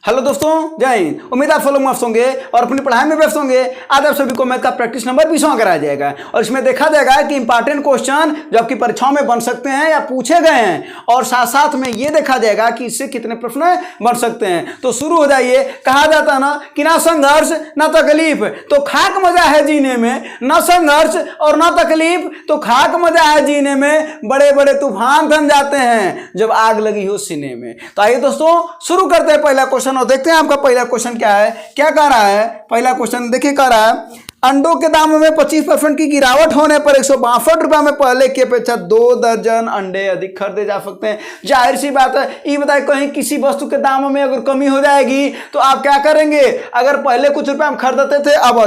Hello दोस्तों, जय हिंद। उम्मीद आप फॉलो मस्त होंगे और अपनी पढ़ाई में व्यस्त होंगे। आज आप सभी को मैथ का प्रैक्टिस नंबर 20वां कराया जाएगा और इसमें देखा जाएगा कि इंपॉर्टेंट क्वेश्चन जो आपकी परीक्षाओं में बन सकते हैं या पूछे गए हैं, और साथ साथ में ये देखा जाएगा कि इससे कितने प्रश्न बन सकते हैं। तो शुरू हो जाइए। कहा जाता है ना कि ना संघर्ष ना तकलीफ तो खाक मजा है जीने में, ना संघर्ष और ना तकलीफ तो खाक मजा है जीने में, बड़े बड़े तूफान थम जाते हैं जब आग लगी हो सीने में। तो आइए दोस्तों शुरू करते हैं पहला क्वेश्चन और देखते हैं आपका पहला क्वेश्चन क्या है। क्या कह रहा है पहला क्वेश्चन, देखिए कह रहा है अंडों के दाम में 25% की गिरावट होने पर 162 रुपए में पहले की अपेक्षा 2 दर्जन अंडे अधिक खरीदे जा सकते हैं। जाहिर सी बात है, ये बताए कहीं किसी वस्तु के दाम में अगर कमी हो जाएगी तो आप क्या करेंगे। अगर पहले कुछ रुपए हम खरीदते थे अब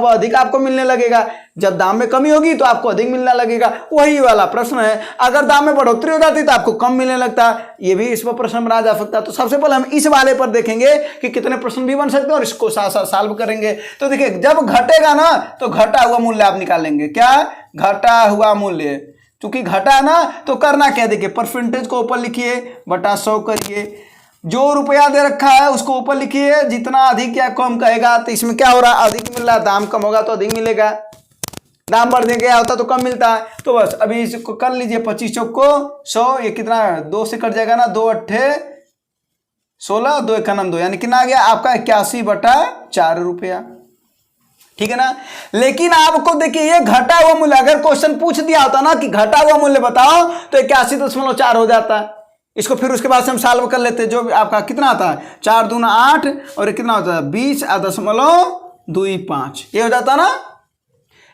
अधिक आपको मिलने लगेगा। जब दाम में कमी होगी तो आपको अधिक मिलने लगेगा। वही वाला प्रश्न है, अगर दाम में बढ़ोतरी हो जाती तो आपको कम मिलने लगता। ये भी इस पर प्रश्न बना जा सकता है। तो सबसे पहले हम इस वाले पर देखेंगे कि कितने प्रश्न भी बन सकते हैं और इसको साथ साथ सॉल्व करेंगे। तो देखिए, जब घटेगा ना तो घटा हुआ मूल्य आप निकालेंगे। क्या? घटा हुआ मूल्य। क्योंकि घटा ना तो करना क्या, देखिए परसेंटेज को ऊपर लिखिए बटा 100 करिए, जो रुपया दे रखा है उसको ऊपर लिखिए, जितना अधिक या कम कहेगा तो इसमें क्या हो रहा है, अधिक मिल रहा है। दाम कम होगा तो अधिक मिलेगा, दाम बढ़ गया होता तो कम मिलता है। तो बस अभी इसको कर लीजिए, 25 चौक को 100, ये कितना 2 से कट जाएगा ना, 2 अट्ठे 16, 2 एक 2, यानी कितना आ गया आपका 81/4 रुपया। ठीक है ना। लेकिन आपको देखिए ये घटा हुआ मूल्य, अगर क्वेश्चन पूछ दिया होता ना कि घटा हुआ मूल्य बताओ तो 81.4 हो जाता है। इसको फिर उसके बाद से हम सॉल्व कर लेते, जो आपका कितना आता है 4 दूना 8 और कितना होता है 20.25, ये हो जाता ना।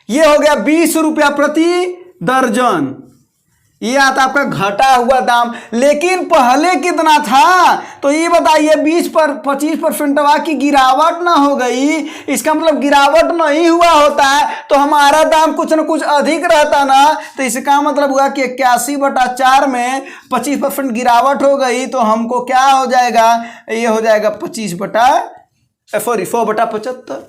ये हो गया 20 रुपया प्रति दर्जन, ये आता आपका घटा हुआ दाम। लेकिन पहले कितना था तो ये बताइए, 25% की गिरावट ना हो गई, इसका मतलब गिरावट नहीं हुआ होता है तो हमारा दाम कुछ न कुछ अधिक रहता ना। तो इसका मतलब हुआ कि 81/4 में 25% गिरावट हो गई तो हमको क्या हो जाएगा, ये हो जाएगा 100/75।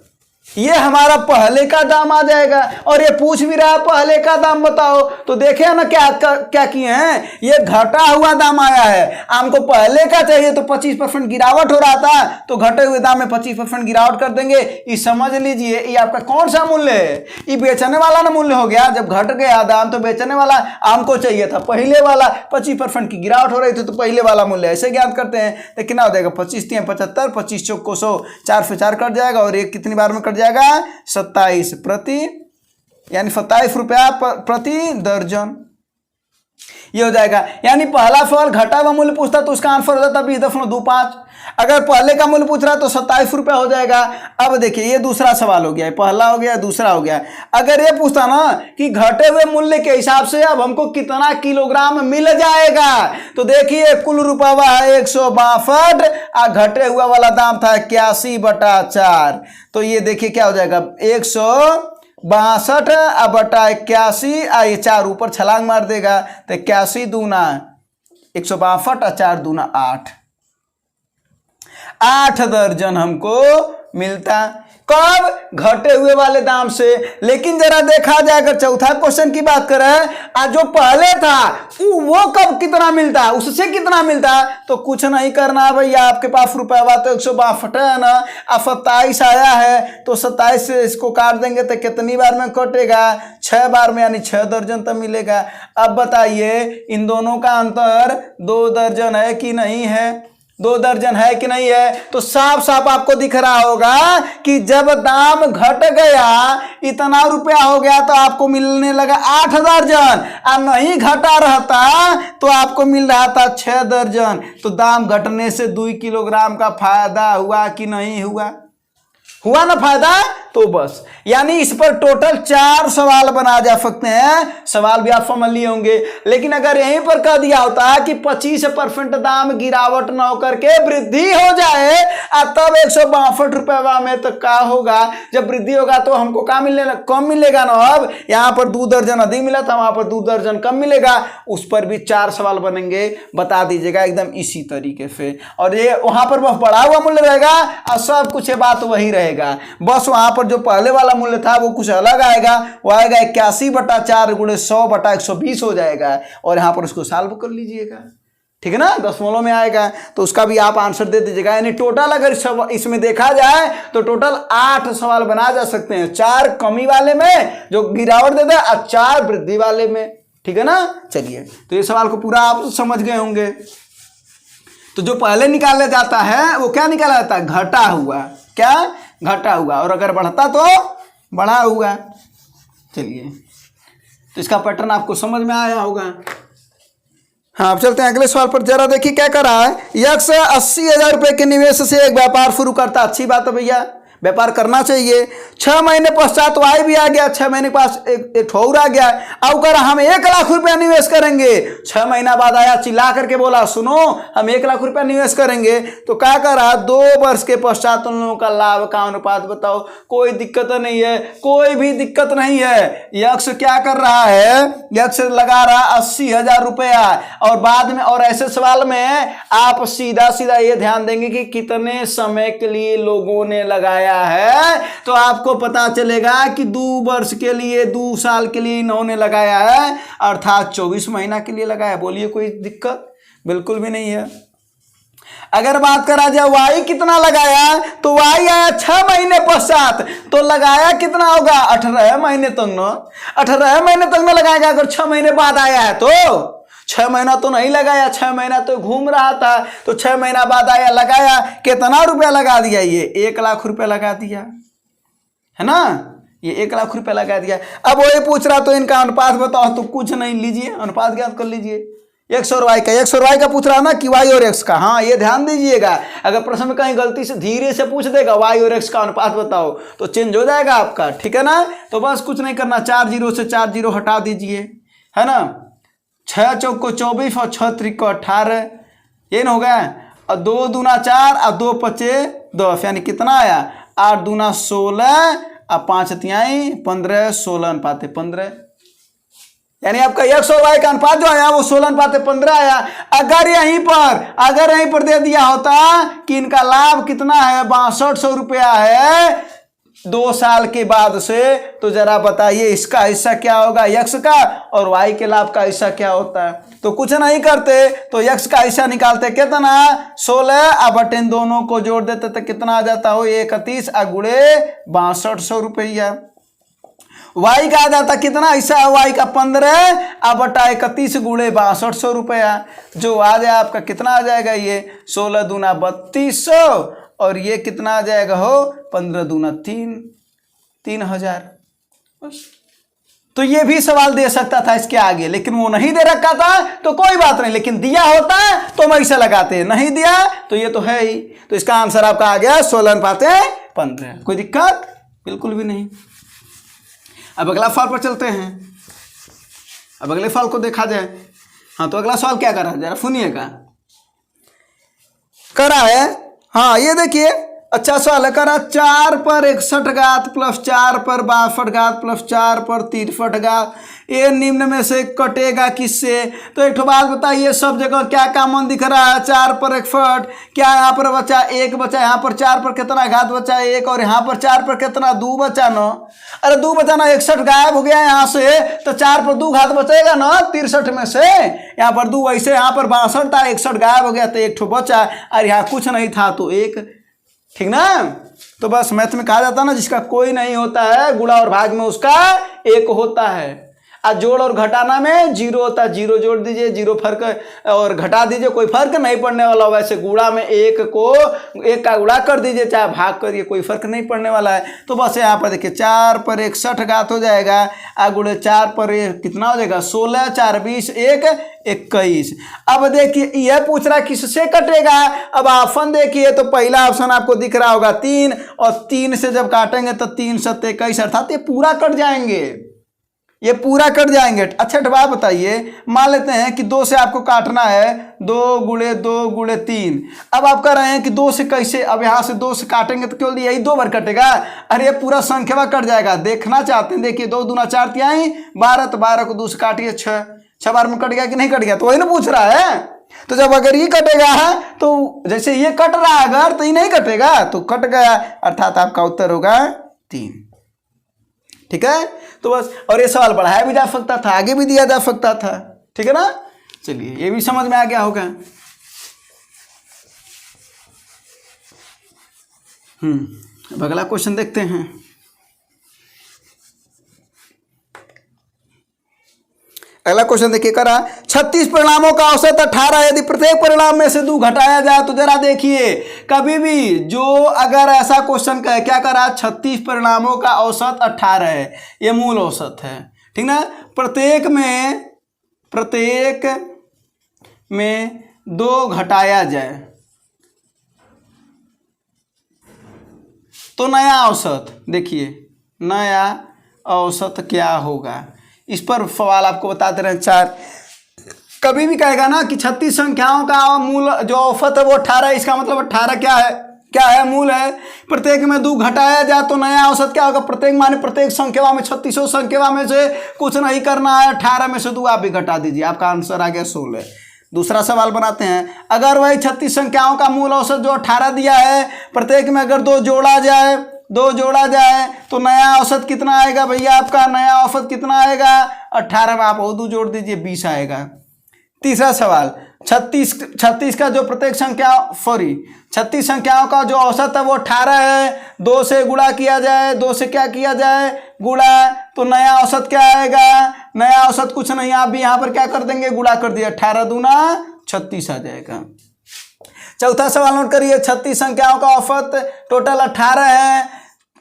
ये हमारा पहले का दाम आ जाएगा। और ये पूछ भी रहा है पहले का दाम बताओ, तो देखे ना क्या किए हैं, ये घटा हुआ दाम आया है। हमको पहले का चाहिए तो 25% गिरावट हो रहा था तो घटे हुए दाम में 25% गिरावट कर देंगे। ये समझ लीजिए, ये आपका कौन सा मूल्य है, ये बेचने वाला ना मूल्य हो गया। जब घट गया दाम तो बेचने वाला हमको चाहिए था पहले वाला, 25% की गिरावट हो रही थी तो पहले वाला मूल्य। ऐसे ज्ञात करते हैं तो कितना हो जाएगा, 25 3 75, 25 चौक को 100, 4 से 4 कट जाएगा और एक कितनी बार में कट जाएगा 27 प्रति, यानी 27 रुपया प्रति दर्जन, ये हो जाएगा। यानी पहला सवाल घटा हुआ मूल्य पूछता तो उसका आंसर हो जाता 20.25। अगर पहले का मूल्य पूछ रहा तो 27 रुपया हो जाएगा। अब देखिए ये दूसरा सवाल हो गया, पहला हो गया दूसरा हो गया। अगर ये पूछता ना कि घटे हुए मूल्य के हिसाब से अब हमको कितना किलोग्राम मिल जाएगा, तो देखिए कुल रुपया है 162 और घटे हुआ वाला दाम था 81/4। तो ये देखिए क्या हो जाएगा 162/81, ये 4 ऊपर छलांग मार देगा तो 81 दूना 162 और 4 दूना 8 दर्जन हमको मिलता। कब? घटे हुए वाले दाम से। लेकिन जरा देखा जाए अगर चौथा क्वेश्चन की बात करें, जो पहले था वो कब कितना मिलता, उससे कितना मिलता, तो कुछ नहीं करना भैया, आपके पास रुपया हुआ तो 162 है ना, अब 27 आया है तो 27 से इसको काट देंगे तो कितनी बार में कटेगा, 6 बार में, यानी 6 दर्जन तो मिलेगा। अब बताइए इन दोनों का अंतर 2 दर्जन है कि नहीं है, 2 दर्जन है कि नहीं है। तो साफ साफ आपको दिख रहा होगा कि जब दाम घट गया इतना रुपया हो गया तो आपको मिलने लगा 8 दर्जन, और नहीं घटा रहता तो आपको मिल रहा था 6 दर्जन। तो दाम घटने से 2 किलोग्राम का फायदा हुआ कि नहीं हुआ, हुआ ना फायदा। तो बस यानी इस पर टोटल 4 सवाल बना जा सकते हैं। सवाल भी आप समझ लिए होंगे। लेकिन अगर यहीं पर कह दिया होता कि 25% दाम गिरावट न होकर के वृद्धि हो जाए तब 162 रुपये में, तो क्या होगा, जब वृद्धि होगा तो हमको क्या मिलेगा, कम मिलेगा ना। अब यहाँ पर 2 दर्जन अधिक मिला था, वहां पर 2 दर्जन कम मिलेगा। उस पर भी 4 सवाल बनेंगे, बता दीजिएगा एकदम इसी तरीके से। और ये वहां पर बस बढ़ा हुआ मूल्य रहेगा और सब कुछ बात वही रहेगा, बस वहां पर जो पहले वाला मूल्य था वो कुछ अलग आएगा, वो आएगा 81/4 × 100/120 हो जाएगा। और यहां पर उसको सॉल्व कर लीजिएगा। ठीक है ना, दशमलव में आएगा, तो उसका भी आप आंसर दे दीजिएगा। यानी टोटल अगर इसमें देखा जाए तो टोटल 8 सवाल बना जा सकते हैं, 4 कमी वाले में जो गिरावट देते हैं और 4 वृद्धि वाले में, ठीक है ना। चलिए, तो ये सवाल को पूरा आप समझ गए होंगे। तो जो पहले निकाला जाता है वो क्या निकाला जाता है, घटा हुआ, क्या घटा हुआ, और अगर बढ़ता तो बढ़ा हुआ। चलिए, तो इसका पैटर्न आपको समझ में आया होगा। हाँ, अब चलते हैं अगले सवाल पर। जरा देखिए क्या कर रहा है। यक्ष 80,000 रुपए के निवेश से एक व्यापार शुरू करता, अच्छी बात है भैया, व्यापार करना चाहिए। 6 महीने पश्चात वाई भी आ गया, 6 महीने के पास एक ठोर आ गया। अब कर हम 1 लाख रुपया निवेश करेंगे। 6 महीना बाद आया, चिल्ला करके बोला सुनो हम 1 लाख रुपया निवेश करेंगे। तो क्या कर रहा, 2 वर्ष के पश्चात उन लोगों का लाभ का अनुपात बताओ। कोई दिक्कत नहीं है, कोई भी दिक्कत नहीं है। यक्ष क्या कर रहा है, यक्ष लगा रहा 80,000 रुपया, और बाद में और ऐसे सवाल में आप सीधा सीधा ये ध्यान देंगे कि कितने समय के लिए लोगों ने लगाया है, तो आपको पता चलेगा कि 2 वर्ष के लिए, 2 साल के लिए इन्होंने लगाया है, अर्थात 24 महीना के लिए लगाया। बोलिए कोई दिक्कत बिल्कुल भी नहीं है। अगर बात करा जाए वाई कितना लगाया, तो वाई आया 6 महीने पश्चात, तो लगाया कितना होगा 18 महीने तक न, 18 महीने तक न लगाएगा। अगर 6 महीने बाद आया है तो 6 महीना तो नहीं लगाया, 6 महीना तो घूम रहा था, तो 6 महीना बाद आया, लगाया, कितना रुपया लगा दिया, ये 1 लाख रुपया लगा दिया, है ना, ये 1 लाख रुपया लगा दिया। अब वो ये पूछ रहा तो इनका अनुपात बताओ, तो कुछ नहीं, लीजिए अनुपात ज्ञात कर लीजिए। एक्स और वाई का, एक्स और वाई का पूछ रहा ना कि वाई और एक्स का। हाँ, ये ध्यान दीजिएगा, अगर प्रश्न में कहीं गलती से धीरे से पूछ देगा वाई और एक्स का अनुपात बताओ, तो चेंज हो जाएगा आपका, ठीक है ना। तो बस कुछ नहीं करना, 4 जीरो से 4 जीरो हटा दीजिए, है ना। 6 चौक को 24 और 6 त्रिक को 18, ये न हो गया। और 2 दूना 4 और 2 पचे 10, यानी कितना आया 8 दूना 16 और 5 तिहाई 15, 16 अनुपात 15, यानी आपका एक्स और वाई का अनुपात जो आया वो 16 अनुपात 15 आया। अगर यहीं पर दे दिया होता कि इनका लाभ कितना है 6200 रुपया है 2 साल के बाद से, तो जरा बताइए इसका हिस्सा क्या होगा यक्ष का, और वाई के लाभ का हिस्सा क्या होता है। तो कुछ नहीं करते, तो यक्ष का हिस्सा निकालते, कितना 16 और बटन दोनों को जोड़ देते तो कितना आ जाता हो 31 और गुणे 6200 रुपया। वाई का आ जाता कितना हिस्सा है वाई का 15 और बटा 31 गुणे 6200 रुपया, जो आ जाए आपका कितना आ जाएगा ये 16 दूना 3200, और ये कितना आ जाएगा हो 15 दूना 3000। बस, तो ये भी सवाल दे सकता था इसके आगे, लेकिन वो नहीं दे रखा था तो कोई बात नहीं, लेकिन दिया होता तो हम ऐसा लगाते, नहीं दिया तो ये तो है ही। तो इसका आंसर आपका आ गया 16 अनुपात 15। कोई दिक्कत बिल्कुल भी नहीं। अब अगला सवाल पर चलते हैं। अब अगले सवाल को देखा जाए। हाँ, तो अगला सवाल क्या कर रहा है जरा सुनिएगा, करा है। हाँ, ये देखिए अच्छा सवाल है, करा 4 पर 61 घात प्लस 4 पर 62 घात प्लस 4 पर 63 घात, ये निम्न में से कटेगा किससे। तो एक बात बताइए, सब जगह क्या कॉमन दिख रहा है 4 पर 61, क्या यहाँ पर बचा 1 बचा, यहाँ पर 4 पर कितना घात बचा 1, और यहाँ पर 4 पर कितना 2 बचा न। अरे 2 बचा ना, 61 गायब हो गया यहाँ से, तो 4 पर 2 घात बचेगा ना 63 में से, यहाँ पर 2 ऐसे, यहाँ पर 62 था 61 गायब हो गया तो 1 ठो बचा, और यहाँ कुछ नहीं था तो 1, ठीक ना। तो बस मैथ में कहा जाता है ना, जिसका कोई नहीं होता है गुणा और भाग में उसका 1 होता है। आज जोड़ और घटाना में 0 होता है, 0 जोड़ दीजिए, 0 फर्क और घटा दीजिए, कोई फर्क नहीं पड़ने वाला। वैसे गुणा में 1 का गुणा कर दीजिए, चाहे भाग करिए, कोई फर्क नहीं पड़ने वाला है। तो बस यहाँ पर देखिए 4 पर 61 घात हो जाएगा, आ गुणे 4 पर कितना हो जाएगा 16, 4 20, 1 21। अब देखिए यह पूछ रहा है किससे कटेगा। अब ऑप्शन देखिए, तो पहला ऑप्शन आपको दिख रहा होगा 3, और 3 से जब काटेंगे तो 3 7 21, अर्थात ये पूरा कट जाएंगे, ये पूरा कट जाएंगे। अच्छा एक बात बताइए, मान लेते हैं कि 2 से आपको काटना है 2 गुणे 2 गुणे 3। अब आप कह रहे हैं कि 2 से कैसे, अब यहाँ से 2 से काटेंगे तो केवल यही 2 बार कटेगा। अरे ये पूरा संख्या कट जाएगा, देखना चाहते हैं। देखिए 2 दूना 4 तिहाई 12, तो 12 को 2 से काटिए 6 बार में कट गया कि नहीं कट गया, तो वही ना पूछ रहा है। तो जब अगर ये कटेगा तो जैसे ये कट रहा है अगर, तो ये नहीं कटेगा तो कट गया, अर्थात आपका उत्तर होगा 3, ठीक है। तो बस, और ये सवाल बढ़ाया भी जा सकता था, आगे भी दिया जा सकता था, ठीक है ना। चलिए ये भी समझ में आ गया होगा। अब अगला क्वेश्चन देखते हैं। अगला क्वेश्चन देखिए करा 36 परिणामों का औसत 18, यदि प्रत्येक परिणाम में से 2 घटाया जाए तो जरा देखिए, कभी भी जो अगर ऐसा क्वेश्चन का क्या करा 36 परिणामों का औसत 18 है, ये मूल औसत है, ठीक ना। प्रत्येक में 2 घटाया जाए तो नया औसत, देखिए नया औसत क्या होगा, इस पर सवाल आपको बताते रहे। 4 कभी भी कहेगा ना कि 36 संख्याओं का मूल जो औसत है वो 18 है, इसका मतलब 18 क्या है मूल है। प्रत्येक में 2 घटाया जाए तो नया औसत क्या होगा, प्रत्येक माने प्रत्येक संख्या में 36 संख्या में से कुछ नहीं करना है, 18 में से 2 आप भी घटा दीजिए, आपका आंसर आ गया 16। दूसरा सवाल बनाते हैं, अगर वही 36 संख्याओं का मूल औसत जो 18 दिया है, प्रत्येक में अगर 2 जोड़ा जाए तो नया औसत कितना आएगा भैया, आपका नया औसत कितना आएगा 18 में आप और 2 जोड़ दीजिए 20 आएगा। तीसरा सवाल 36 का जो प्रत्येक संख्या 36 संख्याओं का जो औसत है वो 18 है, 2 से गुणा किया जाए, 2 से क्या किया जाए गुणा, तो नया औसत क्या आएगा, नया औसत कुछ नहीं, आप भी यहाँ पर क्या कर देंगे गुणा कर दिया, 18 दूना 36 आ जाएगा। चौथा सवाल नोट करिए, 36 संख्याओं का औसत टोटल 18 है,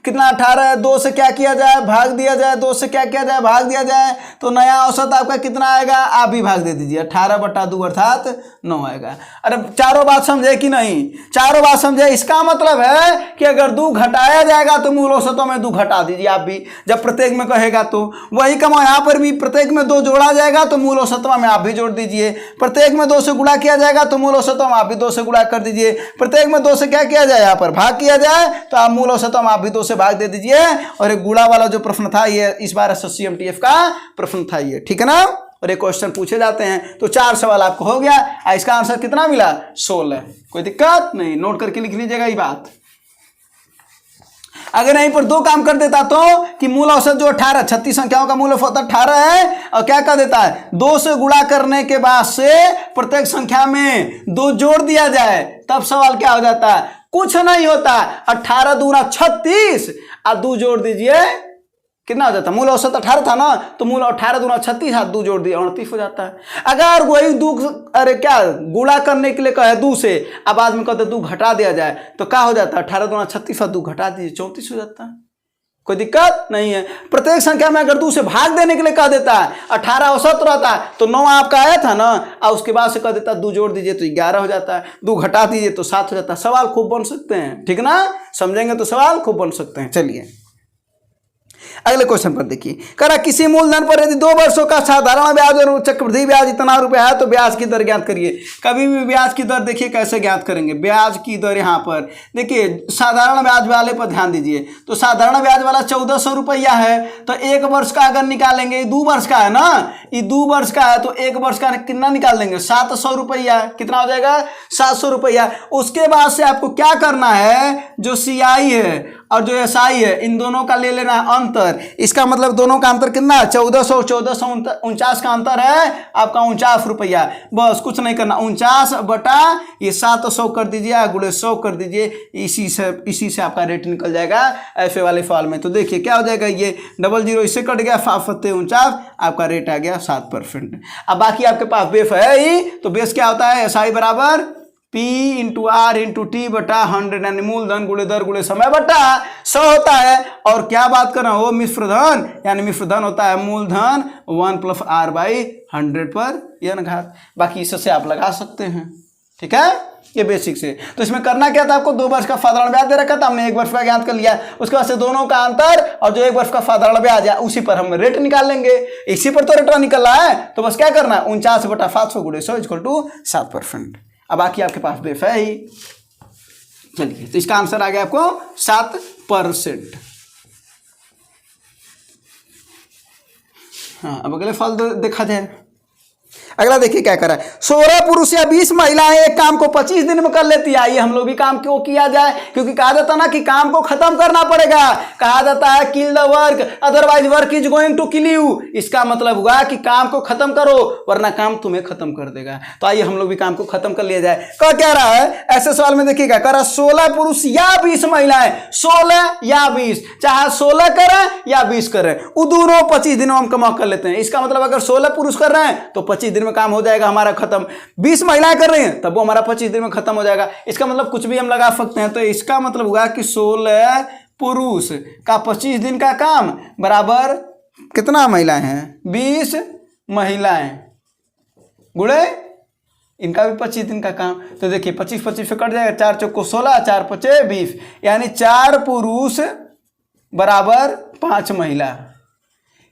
कितना 18 है, 2 से क्या किया जाए भाग दिया जाए, 2 से क्या किया जाए भाग दिया जाए, तो नया औसत आपका कितना आएगा, आप भी भाग दे दीजिए, 18/2 अर्थात 9 आएगा। अरे चारों बात समझे कि नहीं, चारों बात समझे, इसका मतलब है कि अगर 2 घटाया जाएगा तो मूल औसतों में 2 घटा दीजिए आप भी, जब प्रत्येक में कहेगा तो वही कमा, यहाँ पर भी प्रत्येक में 2 जोड़ा जाएगा तो मूल औसतों में आप भी जोड़ दीजिए, प्रत्येक में 2 से गुणा किया जाएगा तो मूल औसतों में आप भी 2 से गुणा कर दीजिए, प्रत्येक में 2 से क्या किया जाए यहाँ पर भाग किया जाए तो आप मूल औसतों में आप भी 2 से भाग दे दीजिए। और एक गुणा वाला जो प्रश्न था ये इस बार SSCMTF का प्रश्न था ये, ठीक है ना। और एक क्वेश्चन पूछे जाते हैं, तो 4 सवाल आपको हो गया, इसका आंसर कितना मिला 16, कोई दिक्कत नहीं, नोट करके लिख लीजिएगा ये बात। अगर यहीं पर 2 काम कर देता तो कि मूल औसत जो 36 संख्याओं का मूल औसत 18 है, और क्या कर देता है 2 से गुणा करने के बाद से प्रत्येक संख्या में 2 जोड़ दिया जाए, तब सवाल क्या हो जाता है, कुछ नहीं होता, 18 दूना 36 और 2 जोड़ दीजिए, कितना हो जाता है, मूल औसत 18 था ना, तो मूल 18 दूना 36 हाथ 2 जोड़ दिए 29 हो जाता है। अगर वही 2 अरे क्या गुणा करने के लिए कहे 2 से, अब बाद में कहते 2 घटा दिया जाए तो क्या हो जाता है, 18 दूना 36 और 2 घटा दीजिए 34 हो जाता है, कोई दिक्कत नहीं है। प्रत्येक संख्या में अगर 2 से भाग देने के लिए कह देता है, 18 औसत रहता है तो 9 आपका आया था ना, और उसके बाद से कह देता 2 जोड़ दीजिए तो 11 हो जाता है, 2 घटा दीजिए तो 7 हो जाता है। सवाल खूब बन सकते हैं, ठीक ना, समझेंगे तो सवाल खूब बन सकते हैं। चलिए अगले क्वेश्चन पर देखिए, करा किसी मूलधन पर यदि 2 वर्षों का साधारण ब्याज और चक्रवृद्धि ब्याज इतना रुपया है तो ब्याज की दर ज्ञात करिए। कभी भी ब्याज की दर देखिए कैसे ज्ञात करेंगे, ब्याज की दर यहाँ पर देखिए साधारण ब्याज वाले पर ध्यान दीजिए, तो साधारण ब्याज वाला 1400 रुपया है, तो 1 वर्ष का अगर निकालेंगे, 2 वर्ष का है ना, ये 2 वर्ष का है तो 1 वर्ष का कितना निकाल देंगे 700 रुपया, कितना हो जाएगा 700 रुपया। उसके बाद से आपको क्या करना है, जो CI है और जो SI है इन दोनों का ले लेना अंतर, इसका मतलब दोनों का अंतर कितना है 1449 का अंतर है आपका 49 रुपया, बस कुछ नहीं करना, 49 बटा ये 700 कर दीजिए, गुणे 100 कर दीजिए, इसी से आपका रेट निकल जाएगा ऐसे वाले फॉल में। तो देखिए क्या हो जाएगा, ये 00 इससे कट गया, 549 आपका रेट आ गया 7%। अब बाकी आपके पास बेस है ही, तो बेस क्या होता है SI बराबर P × R × T बटा 100, यानी मूलधन गुणे दर गुणे समय बटा 100 होता है। और क्या बात कर रहा हूँ, मिश्रधन, यानी मिश्रधन होता है मूलधन 1 + R/100 पर n घात। बाकी इससे आप लगा सकते हैं, ठीक है, ये बेसिक से। तो इसमें करना क्या था, आपको 2 वर्ष का साधारण ब्याज दे रखा था, हमने 1 वर्ष का ज्ञात कर लिया, उसके बाद से दोनों का अंतर और जो 1 वर्ष का साधारण ब्याज है उसी पर हम रेट निकाल लेंगे, इसी पर तो रेट निकल रहा है, तो बस क्या करना है 49 बटा 700 गुणे 100 = 7%। अब बाकी आपके पास बेस है ही। चलिए तो इसका आंसर आ गया आपको 7%। हाँ अब अगले फल देखा जाए, अगला देखिए क्या करा है, 16 पुरुष या 20 महिलाएं एक काम को 25 दिन में कर लेती है। आइए हम लोग भी काम क्यों किया जाए, क्योंकि कहा जाता है ना कि काम को खत्म करना पड़ेगा। कहा जाता है kill the work otherwise work is going to kill you. इसका मतलब हुआ कि काम को खत्म करो वरना काम तुम्हें खत्म कर देगा। तो आइए हम लोग भी काम को खत्म कर लिया जाए। क्या रहा है ऐसे सवाल में, देखिएगा कह रहा 16 पुरुष या 20 महिलाएं, 16 या 20, चाहे 16 करें या 20 करें, वो दोनों 25 दिनों हम कमा कर लेते हैं। इसका मतलब अगर 16 पुरुष कर रहे हैं तो 25 दिन में काम हो जाएगा हमारा खत्म, 20 महिलाएं कर रही हैं तब वो हमारा 25 दिन में खत्म हो जाएगा। इसका मतलब कुछ भी हम लगा सकते हैं। तो इसका मतलब हुआ कि 16 पुरुष का 25 दिन का काम बराबर कितना महिलाएं हैं, 20 महिलाएं गुणे इनका भी 25 दिन का काम। तो देखिए 25 से कट जाएगा, 4 चौको 16, 4 पचे 20, यानी 4 पुरुष बराबर 5 महिला।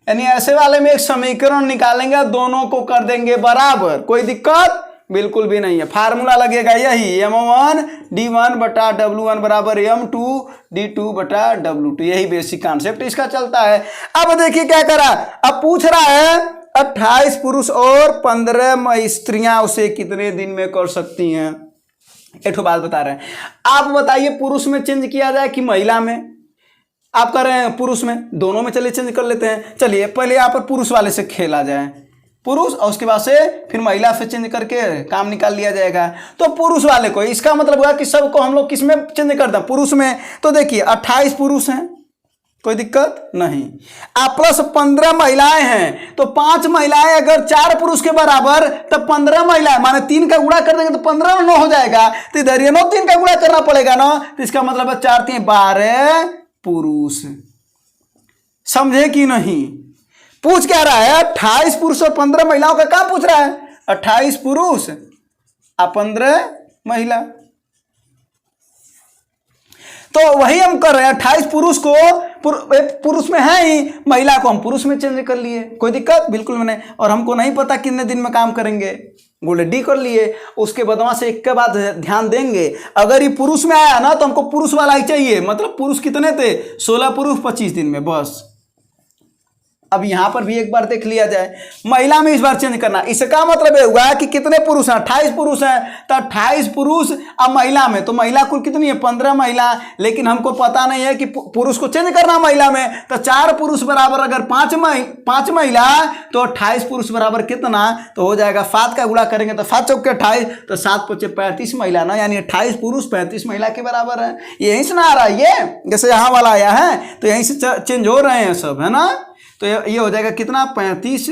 यानी ऐसे वाले में एक समीकरण निकालेंगे, दोनों को कर देंगे बराबर, कोई दिक्कत बिल्कुल भी नहीं है। फार्मूला लगेगा यही M1 D1 बटा W1 बराबर M2 D2 बटा W2। यही बेसिक कॉन्सेप्ट इसका चलता है। अब देखिए क्या करा, अब पूछ रहा है 28 पुरुष और 15 स्त्रियां उसे कितने दिन में कर सकती हैं। एक बात बता रहे हैं, आप बताइए पुरुष में चेंज किया जाए कि महिला में। आप कर रहे हैं पुरुष में, दोनों में चलिए चेंज कर लेते हैं। चलिए पहले यहाँ पर पुरुष वाले से खेला जाए, पुरुष, और उसके बाद से फिर महिला से चेंज करके काम निकाल लिया जाएगा। तो पुरुष वाले को, इसका मतलब हुआ कि सबको हम लोग किस में चेंज कर दें, पुरुष में। तो देखिए 28 पुरुष हैं, कोई दिक्कत नहीं, आप प्लस 15 महिलाएं हैं। तो 5 महिलाएं अगर 4 पुरुष के बराबर तो 15 महिलाएं, माने 3 का गुणा कर देंगे तो 15 में 9 हो जाएगा। तो इधर ये 9 3 का गुणा करना पड़ेगा ना, तो इसका मतलब है 4 3 12 पुरुष। समझे कि नहीं? पूछ क्या रहा है, 28 पुरुष और 15 महिलाओं का काम पूछ रहा है। 28 पुरुष और 15 महिला, तो वही हम कर रहे हैं। 28 पुरुष को पुरुष में है ही, महिला को हम पुरुष में चेंज कर लिए, कोई दिक्कत बिल्कुल नहीं। और हमको नहीं पता कितने दिन में काम करेंगे, बोले डी कर लिए। उसके बदवा से एक के बाद ध्यान देंगे, अगर ये पुरुष में आया ना तो हमको पुरुष वाला ही चाहिए। मतलब पुरुष कितने थे, 16 पुरुष 25 दिन में, बस। अब यहां पर भी एक बार देख लिया जाए, महिला में इस बार चेंज करना। इसका मतलब ये हुआ कि कितने पुरुष हैं, 28 पुरुष हैं, तो 28 पुरुष अब महिला में, तो महिला कुल कितनी है, 15 महिला। लेकिन हमको पता नहीं है कि पुरुष को चेंज करना महिला में। तो 4 पुरुष बराबर अगर 5 महिला, तो 28 पुरुष बराबर कितना, तो हो जाएगा 7 का गुणा करेंगे तो 7 चौके 28, तो 7 पचे 35 महिला ना, यानी 28 पुरुष 35 महिला के बराबर है। यहीं से ना आ रहा है ये, जैसे यहाँ वाला आया है तो यहीं से चेंज हो रहे हैं सब, है ना। तो ये हो जाएगा कितना, 35,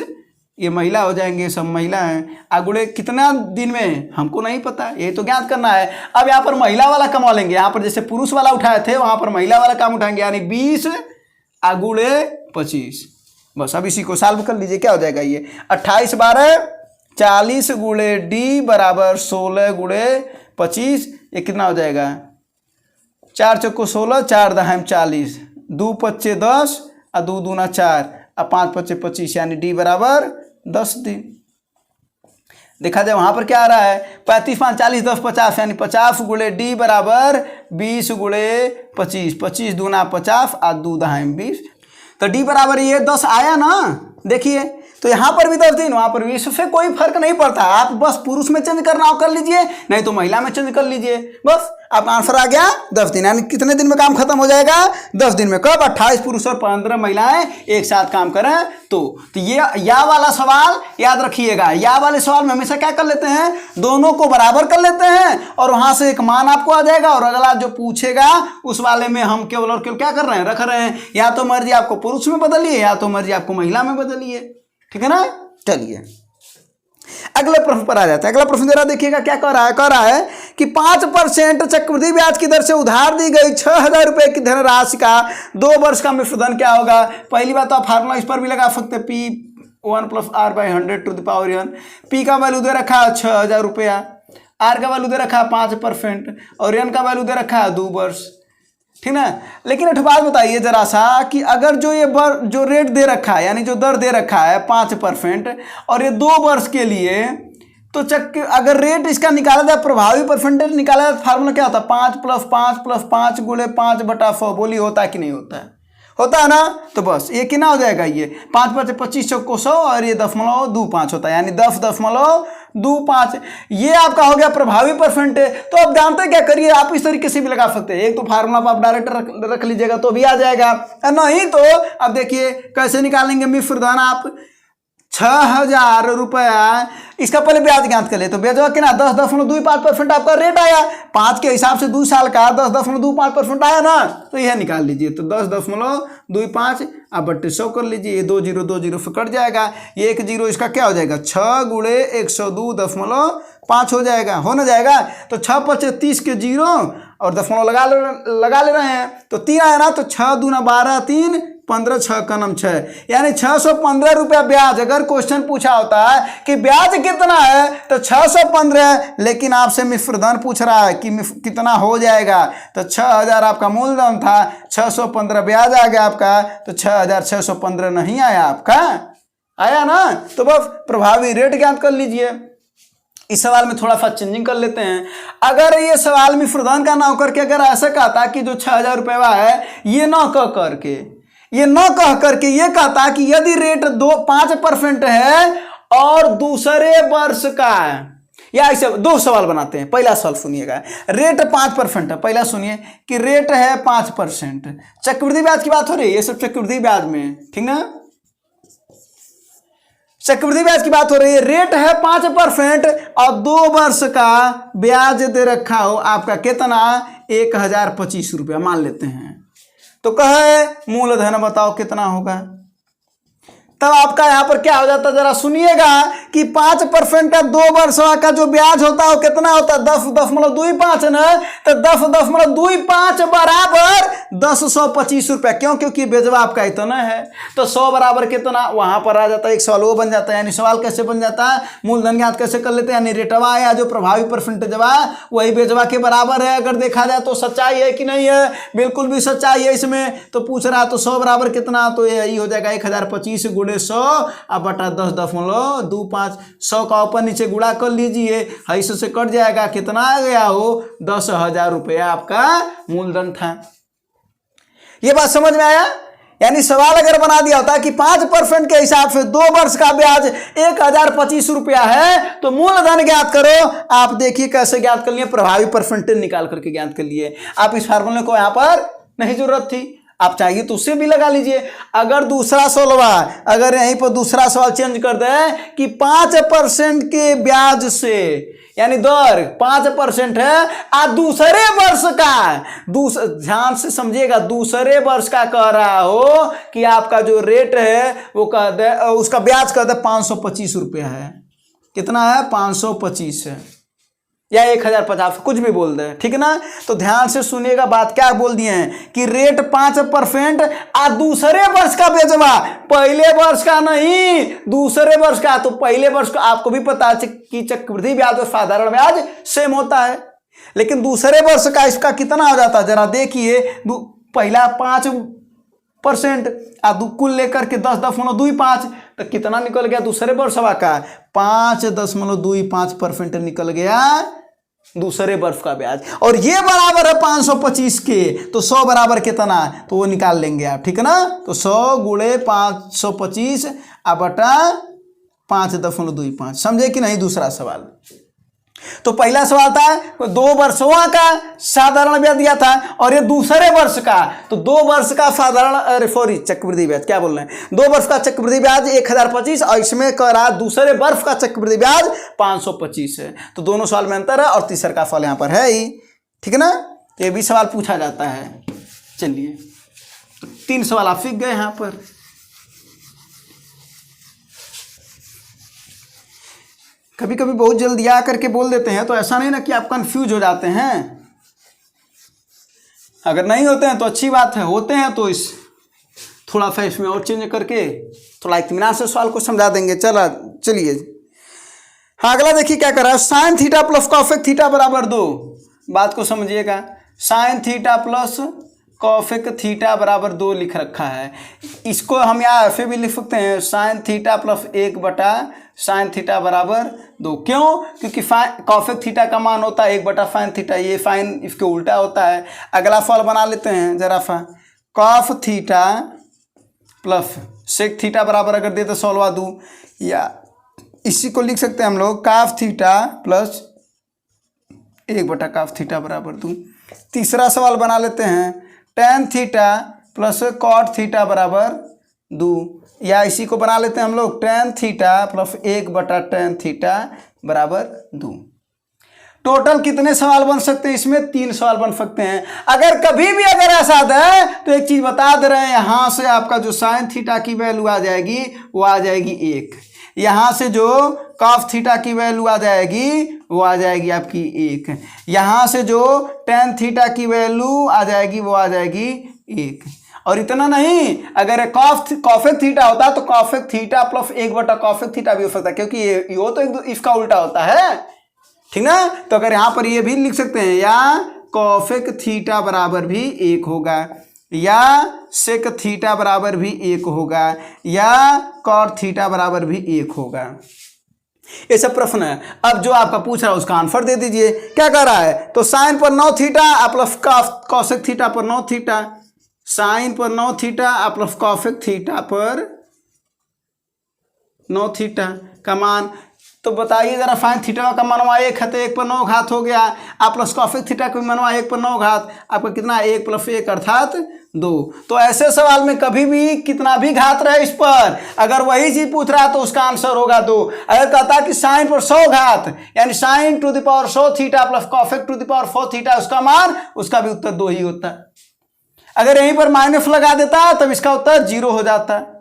ये महिला हो जाएंगे, सब महिला हैं। आगुड़े कितना दिन में हमको नहीं पता, ये तो ज्ञात करना है। अब यहाँ पर महिला वाला कमा लेंगे, यहाँ पर जैसे पुरुष वाला उठाए थे वहाँ पर महिला वाला काम उठाएंगे, यानी 20 आगुड़े 25। बस अब इसी को सॉल्व कर लीजिए, क्या हो जाएगा ये 28 12 40 गुणे डी बराबर 16 गुणे 25। ये कितना हो जाएगा, 4 चौको 16, 4 दहाम 40, 2 पच्चे 10 और 2 दूना 4 और 5 पच्चे 25, यानी डी बराबर 10 दिन। देखा जाए वहाँ पर क्या आ रहा है, 35 5 40 10 50, यानी 50 गुणे डी बराबर 20 गुणे 25, 25 दूना 50 और 2 दहाम 20। तो डी बराबर ये 10 आया ना, देखिए। तो यहाँ पर भी 10 दिन, वहाँ पर भी, इससे कोई फर्क नहीं पड़ता। आप बस पुरुष में चेंज करना हो कर लीजिए, नहीं तो महिला में चेंज कर लीजिए, बस आपका आंसर आ गया 10 दिन। यानी कितने दिन में काम खत्म हो जाएगा, 10 दिन में। कब, 28 पुरुष और 15 महिलाएं एक साथ काम करें तो ये या वाला सवाल याद रखिएगा। या वाले सवाल में हमेशा क्या कर लेते हैं, दोनों को बराबर कर लेते हैं और वहां से एक मान आपको आ जाएगा, और अगला जो पूछेगा उस वाले में हम केवल और केवल क्या कर रहे हैं, रख रहे हैं। या तो मर्जी आपको पुरुष में बदलिए, या तो मर्जी आपको महिला में बदलिए, ठीक है ना। चलिए अगले प्रश्न पर आ जाता है। अगला प्रश्न जरा देखिएगा क्या कह रहा है कि 5% चक्रवृद्धि ब्याज की दर से उधार दी गई 6,000 रुपए की धनराशि का 2 वर्ष का मिश्रधन क्या होगा। पहली बात तो आप फार्मूला इस पर भी लगा सकते हैं, P1 + R/100⁴ P का वैल्यू दे रखा है 6,000 रुपया, R का वैल्यू दे रखा है 5% और N का वैल्यू दे रखा है 2 वर्ष, ठीक ना। लेकिन एक बात बताइए जरा सा कि अगर जो रेट दे रखा है, यानी जो दर दे रखा है 5% और ये 2 वर्ष के लिए, तो अगर रेट इसका निकाला जाए, प्रभावी परसेंटेज निकाला जाए, फार्मूला क्या होता है, 5 + 5 + 5 गुणे 5/100। बोली होता है कि नहीं होता है, होता है ना। तो बस ये कितना हो जाएगा, ये 5 5 25 चौको 100 और ये 0.25 होता है, यानी 10.25। ये आपका हो गया प्रभावी परसेंटेज। तो अब जानते क्या करिए, आप इस तरीके से भी लगा सकते हैं, एक तो फार्मूला आप डायरेक्ट रख लीजिएगा तो भी आ जाएगा, नहीं तो अब देखिए कैसे निकालेंगे मिश्रधन। आप 6,000 रुपया, इसका पहले ब्याज ज्ञात कर ले, तो ब्याज कितना 10.25% आपका रेट आया, 5 के हिसाब से 2 साल का 10.25% आया ना, तो यह निकाल लीजिए। तो 10.25 आप बट्टे 100 कर लीजिए, ये 2 0 2 0 से कट जाएगा, ये 1 0, इसका क्या हो जाएगा 6 गुणे 102.5 हो जाएगा, हो ना जाएगा। तो 6 5 30 के 0 और दशमलव लगा ले रहे हैं, तो 3 आया ना, तो 6 दूना 12 3 15 6 का नाम 6, यानी 615 रुपया ब्याज। अगर क्वेश्चन पूछा होता है कि ब्याज कितना है तो 615, लेकिन आपसे मिश्रधन पूछ रहा है कि कितना हो जाएगा, तो 6,000 आपका मूलधन था, 615 ब्याज आ गया आपका, तो 6,615 नहीं आया आपका, आया ना। तो बस प्रभावी रेट ज्ञात कर लीजिए। इस सवाल में थोड़ा सा चेंजिंग कर लेते हैं। अगर ये सवाल मिश्रधन का ना होकर के अगर ऐसा कहता कि जो 6,000 रुपया है ये ना कह करके ये कहता कि यदि रेट 5% है और दूसरे वर्ष का है, या ऐसे 2 सवाल बनाते हैं। पहला सवाल सुनिएगा, रेट 5% है, पहला सुनिए कि रेट है 5%, चक्रवृद्धि ब्याज की बात हो रही है, ये सब चक्रवृद्धि ब्याज में, ठीक ना, चक्रवृद्धि ब्याज की बात हो रही है। रेट है 5% और 2 वर्ष का ब्याज दे रखा हो आपका कितना 1,025 रुपया मान लेते हैं। तो कहे मूलधन बताओ कितना होगा, तब आपका यहां पर क्या हो जाता है जरा सुनिएगा कि 5% का 2 वर्षों का जो ब्याज होता है वो कितना होता है 10.25 ना, तो 10.25 बराबर 10,125 रुपया। क्यों? क्योंकि बेजवा आपका इतना है, तो 100 बराबर कितना वहां पर आ जाता है, एक सवाल वो बन जाता है। यानी सवाल कैसे बन जाता है, मूलधन ज्ञात कैसे कर लेते हैं, यानी रेटवा या जो प्रभावी परसेंटेजवा वही बेजवा के बराबर है। अगर देखा जाए तो सच्चाई है कि नहीं है, बिल्कुल भी सच्चाई है इसमें। तो पूछ रहा तो 100 बराबर कितना, तो यही हो जाएगा 1,025 गुणे 100 अब बटा 10.25। 100 का ऊपर नीचे गुणा कर लीजिए, ऐसे से कट जाएगा, कितना आ गया हो 10,000 रुपया आपका मूलधन था। ये बात समझ में आया। यानी सवाल अगर बना दिया होता कि 5% के हिसाब से 2 वर्ष का ब्याज 1,025 रुपया है, तो मूलधन ज्ञात करो। आप देखिए कैसे ज्ञात कर लिए, प्रभावी परसेंटेज निकाल करके ज्ञात कर लिए। आप इस फार्मूले को यहां पर नहीं जरूरत थी, आप चाहिए तो उससे भी लगा लीजिए। अगर दूसरा सवाल, अगर यहीं पर दूसरा सवाल चेंज कर दे कि 5% के ब्याज से, यानी दर 5% है और दूसरे वर्ष का, ध्यान से समझिएगा, दूसरे वर्ष का कह रहा हो कि आपका जो रेट है वो कह दे, उसका ब्याज कह दे 525 रुपया है, कितना है 525 है, या 1,050 कुछ भी बोल दे, ठीक है ना। तो ध्यान से सुनिएगा, बात क्या बोल दिए हैं कि रेट 5% और दूसरे वर्ष का बेचवा, पहले वर्ष का नहीं दूसरे वर्ष का। तो पहले वर्ष का आपको भी पता है कि चक्रवृद्धि ब्याज और साधारण ब्याज सेम होता है, लेकिन दूसरे वर्ष का इसका कितना हो जाता है जरा देखिए। पहला 5% कुल लेकर के 10.25, तो कितना निकल गया दूसरे वर्ष का 5.25% निकल गया दूसरे वर्ष का ब्याज, और ये बराबर है 525 के, तो 100 बराबर कितना, तो वो निकाल लेंगे आप, ठीक है ना। तो 100 गुणे 525 बटा 5.25, समझे कि नहीं। दूसरा सवाल, तो पहला सवाल था 2 वर्षों का साधारण ब्याज दिया था, और ये दूसरे वर्ष का, तो 2 वर्ष का साधारण, सॉरी चक्रवृद्धि ब्याज क्या बोल रहे हैं, 2 वर्ष का चक्रवृद्धि ब्याज 1,025 और इसमें कह रहा दूसरे वर्ष का चक्रवृद्धि ब्याज 525 है। तो दोनों सवाल में अंतर है, और तीसरा का सवाल यहाँ पर है ही, ठीक है ना। ये भी सवाल पूछा जाता है। चलिए 3 सवाल आप सीख गए यहाँ पर। कभी कभी बहुत जल्दी आ करके बोल देते हैं, तो ऐसा नहीं ना कि आप कंफ्यूज हो जाते हैं। अगर नहीं होते हैं तो अच्छी बात है, होते हैं तो इस थोड़ा सा इसमें और चेंज करके थोड़ा इत्मीनान से सवाल को समझा देंगे। चलिए हाँ, अगला देखिए क्या कर रहा है, sine theta plus cosec theta बराबर 2। बात को समझिएगा, sine theta plus cosec theta बराबर 2 लिख रखा है। इसको हम यहाँ ऐसे भी लिख सकते हैं, साइन थीटा प्लस 1 बटा साइन थीटा बराबर 2। क्यों? क्योंकि कॉसेक थीटा का मान होता है 1 बटा साइन थीटा, ये साइन इसके उल्टा होता है। अगला सवाल बना लेते हैं जरा सा, कॉफ थीटा प्लस सेक थीटा बराबर अगर दे तो सॉल्वा दूँ, या इसी को लिख सकते हैं हम लोग काफ थीटा प्लस 1/काफ थीटा बराबर दूँ। तीसरा सवाल बना लेते हैं tan theta plus cot theta बराबर 2, या इसी को बना लेते हैं हम लोग ten theta plus 1/tan theta बराबर 2। टोटल कितने सवाल बन सकते हैं इसमें? 3 सवाल बन सकते हैं। अगर कभी भी अगर ऐसा आता है तो एक चीज़ बता दे रहे हैं, यहाँ से आपका जो साइन थीटा की वैल्यू आ जाएगी वो आ जाएगी 1, यहाँ से जो कॉफ थीटा की वैल्यू आ जाएगी वो आ जाएगी आपकी 1, यहाँ से जो टेन थीटा की वैल्यू आ जाएगी वो आ जाएगी 1। और इतना नहीं, अगर कॉफेक थीटा होता तो कॉफेक थीटा प्लस 1/कॉफेक थीटा भी हो सकता है, क्योंकि ये तो इसका उल्टा होता है, ठीक ना। तो अगर यहाँ पर ये भी लिख सकते हैं या कॉफेक थीटा बराबर भी 1 होगा, या सेक थीटा बराबर भी 1 होगा, या कॉट थीटा बराबर भी 1 होगा। ये सब प्रश्न है। अब जो आपका पूछ रहा है उसका आंसर दे दीजिए। क्या कर रहा है? तो साइन पर 9 थीटा प्लस कॉसेक थीटा पर 9 थीटा, साइन पर 9 थीटा प्लस कॉसेक थीटा पर 9 थीटा का मान, तो बताइए जरा साइन थीटा का मनवा 1 है तो 1 पर 9 घात हो गया, आप प्लस कॉसेक थीटा का मनवा 1 पर 9 घात, आपका कितना 1 + 1 अर्थात 2। तो ऐसे सवाल में कभी भी कितना भी घात रहे इस पर, अगर वही चीज पूछ रहा है तो उसका आंसर होगा 2। अगर कहता है कि साइन पर 100 घात यानी sine to the power 100 theta plus cosec to the power 4 theta उसका मान, उसका भी उत्तर 2 ही होता है। अगर यहीं पर माइनस लगा देता तब इसका उत्तर 0 हो जाता है,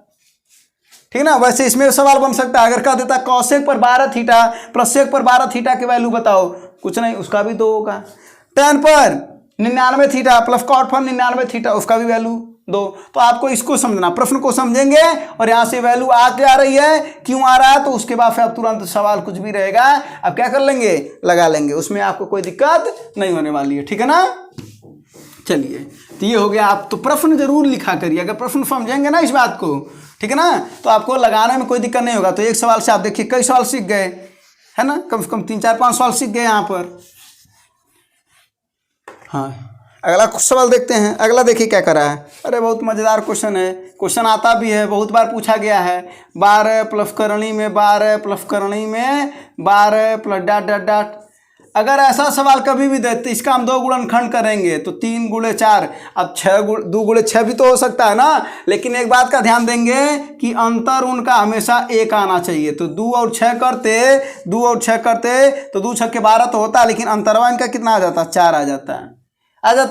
ठीक ना। वैसे इसमें सवाल बन सकता है, अगर कह देता कॉसेक पर 12 थीटा प्लस सेक पर 12 थीटा की वैल्यू बताओ, कुछ नहीं, उसका भी 2 होगा। टेन पर 99 थीटा प्लस कॉट पर 99 थीटा, उसका भी वैल्यू 2। तो आपको इसको समझना, प्रश्न को समझेंगे और यहाँ से वैल्यू आके आ रही है, क्यों आ रहा है, तो उसके बाद फिर आप तुरंत सवाल कुछ भी रहेगा आप क्या कर लेंगे, लगा लेंगे, उसमें आपको कोई दिक्कत नहीं होने वाली है, ठीक है ना। चलिए, तो ये हो गया। आप तो प्रश्न जरूर लिखा करिए, अगर प्रश्न समझेंगे ना इस बात को, ठीक है ना, तो आपको लगाने में कोई दिक्कत नहीं होगा। तो एक सवाल से आप देखिए कई सवाल सीख गए, है ना, कम से कम 3, 4, 5 सवाल सीख गए यहाँ पर। हाँ, अगला सवाल देखते हैं। अगला देखिए क्या करा है। अरे बहुत मज़ेदार क्वेश्चन है, क्वेश्चन आता भी है, बहुत बार पूछा गया है। 12 प्लस करणी में 12 प्लस करणी में 12 प्लस डॉट डॉट डॉट। अगर ऐसा सवाल कभी भी दे तो इसका हम 2 गुणनखंड करेंगे तो 3 × 4, अब 2 × 6 भी तो हो सकता है ना। लेकिन एक बात का ध्यान देंगे कि अंतर उनका हमेशा 1 आना चाहिए। तो 2 और 6 करते तो 2 × 6 = 12 तो होता है, लेकिन अंतरवा इनका कितना आ जाता है, 4 आ जाता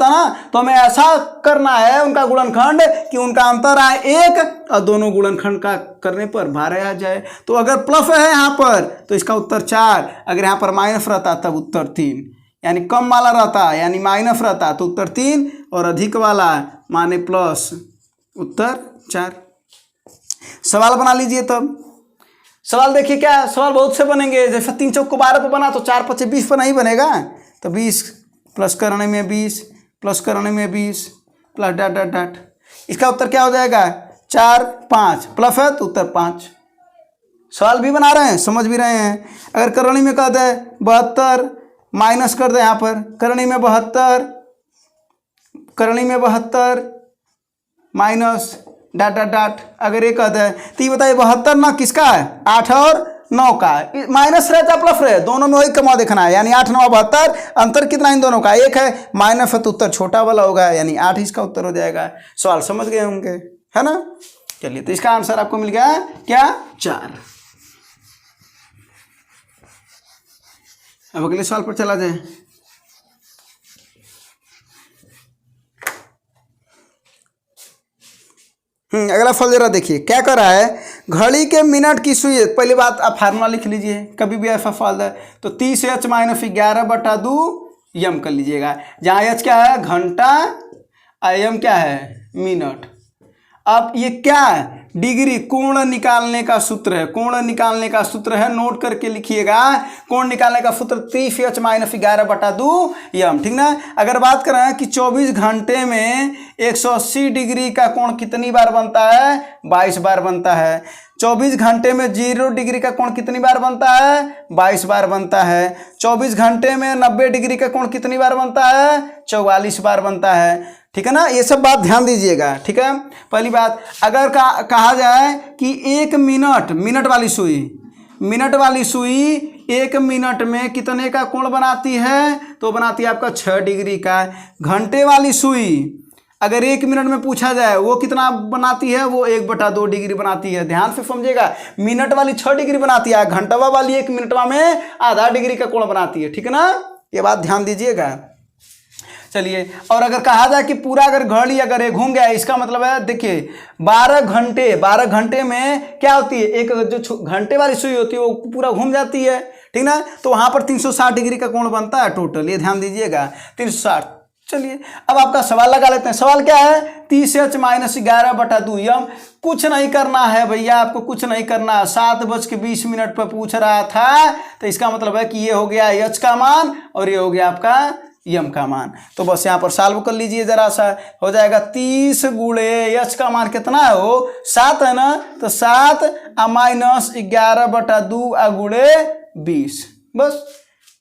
ना। तो हमें ऐसा करना है उनका गुणनखंड कि उनका अंतर आए 1 और दोनों गुणनखंड का करने पर 12 आ जाए। तो अगर प्लस है यहाँ पर तो इसका उत्तर 4, अगर यहाँ पर माइनस रहता तब उत्तर 3, यानी कम वाला रहता यानी माइनस रहता तो उत्तर 3, और अधिक वाला माने प्लस, उत्तर 4। सवाल बना लीजिए। तब सवाल देखिए, क्या सवाल बहुत से बनेंगे। जैसे 3 चौक को 12 पर बना तो 4 × 5 = 20 पर नहीं बनेगा। तो 20 प्लस करने में 20 प्लस करने में 20 प्लस डॉट डॉट डॉट, इसका उत्तर क्या हो जाएगा, 4, 5 प्लस है तो उत्तर 5। सवाल भी बना रहे हैं, समझ भी रहे हैं। अगर करणी में कह दे 72 माइनस कर दे, यहाँ पर करणी में 72 माइनस डॉट डॉट डॉट, अगर ये कह दे तो ये बताइए 72 ना किसका है, 8 और 9 का। माइनस रहता प्लस रहे, दोनों में वही कमा देखना है, यानी 8, 9, 72, अंतर कितना इन दोनों का, 1 है, माइनस है तो उत्तर छोटा वाला होगा, यानी 8 इसका उत्तर हो जाएगा। सवाल समझ गए होंगे, है ना। चलिए, तो इसका आंसर आपको मिल गया क्या, 4। अब अगले सवाल पर चला जाए। अगला फल जरा देखिए क्या कर रहा है। घड़ी के मिनट की सुई, पहली बात आप फार्मूला लिख लीजिए, कभी भी ऐसा फल है तो 30h - 11/2 यम कर लीजिएगा, जहाँ h क्या है, घंटा, एम क्या है, मिनट। अब ये क्या है, डिग्री, कोण निकालने का सूत्र है, कोण निकालने का सूत्र है, नोट करके लिखिएगा। कोण निकालने का सूत्र 30h - 11/2 यम, ठीक ना। अगर बात करें कि 24 घंटे में 180 डिग्री का कोण कितनी बार बनता है, 22 बार बनता है। 24 घंटे में 0 डिग्री का कोण कितनी बार बनता है, 22 बार बनता है। 24 घंटे में 90 डिग्री का कोण कितनी बार बनता है, 44 बार बनता है। ठीक है ना, ये सब बात ध्यान दीजिएगा। ठीक है, पहली बात, अगर कहा जाए कि 1 मिनट, मिनट वाली सुई, मिनट वाली सुई 1 मिनट में कितने का कोण बनाती है, तो बनाती है आपका 6 डिग्री का। घंटे वाली सुई अगर 1 मिनट में पूछा जाए वो कितना बनाती है, वो 1/2 डिग्री बनाती है। ध्यान से समझिएगा, मिनट वाली 6 डिग्री बनाती है, घंटवा वाली 1 मिनटवा में आधा डिग्री का कोण बनाती है। ठीक है ना, ये बात ध्यान दीजिएगा। चलिए, और अगर कहा जाए कि पूरा अगर घड़ी अगर एक घूम गया, इसका मतलब है देखिए 12 घंटे में क्या होती है, एक जो घंटे वाली सुई होती है वो पूरा घूम जाती है। ठीक ना, तो वहां पर 360 डिग्री का कोण बनता है टोटल, ये ध्यान दीजिएगा 360। चलिए, अब आपका सवाल लगा लेते हैं। सवाल क्या है, 30h - 11/2 यम। कुछ नहीं करना है भैया, आपको कुछ नहीं करना है। 7:20 पर पूछ रहा था, तो इसका मतलब है कि ये हो गया h का मान और ये हो गया आपका यम का मान। तो बस यहाँ पर सॉल्व कर लीजिए जरा सा, हो जाएगा 30 गुणे h का मान कितना है, वो 7 है ना, तो 7 - 11/2 गुणे 20। बस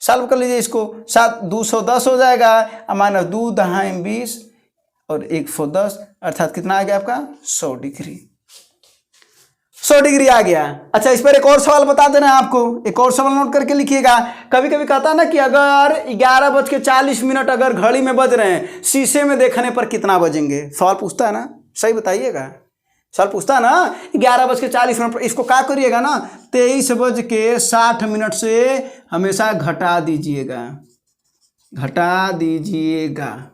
सॉल्व कर लीजिए इसको, 7 210 हो जाएगा, -2 दहाई 20 और 110, अर्थात कितना आ गया आपका 100 डिग्री। 100 डिग्री आ गया। अच्छा, इस पर एक और सवाल बता देना है आपको, एक और सवाल नोट करके लिखिएगा। कभी कभी कहता है ना कि अगर 11:40 अगर घड़ी में बज रहे हैं, शीशे में देखने पर कितना बजेंगे, सवाल पूछता है ना, सही बताइएगा। सवाल पूछता है ना 11:40 पर, इसको क्या करिएगा ना 23:60 से हमेशा घटा दीजिएगा, घटा दीजिएगा।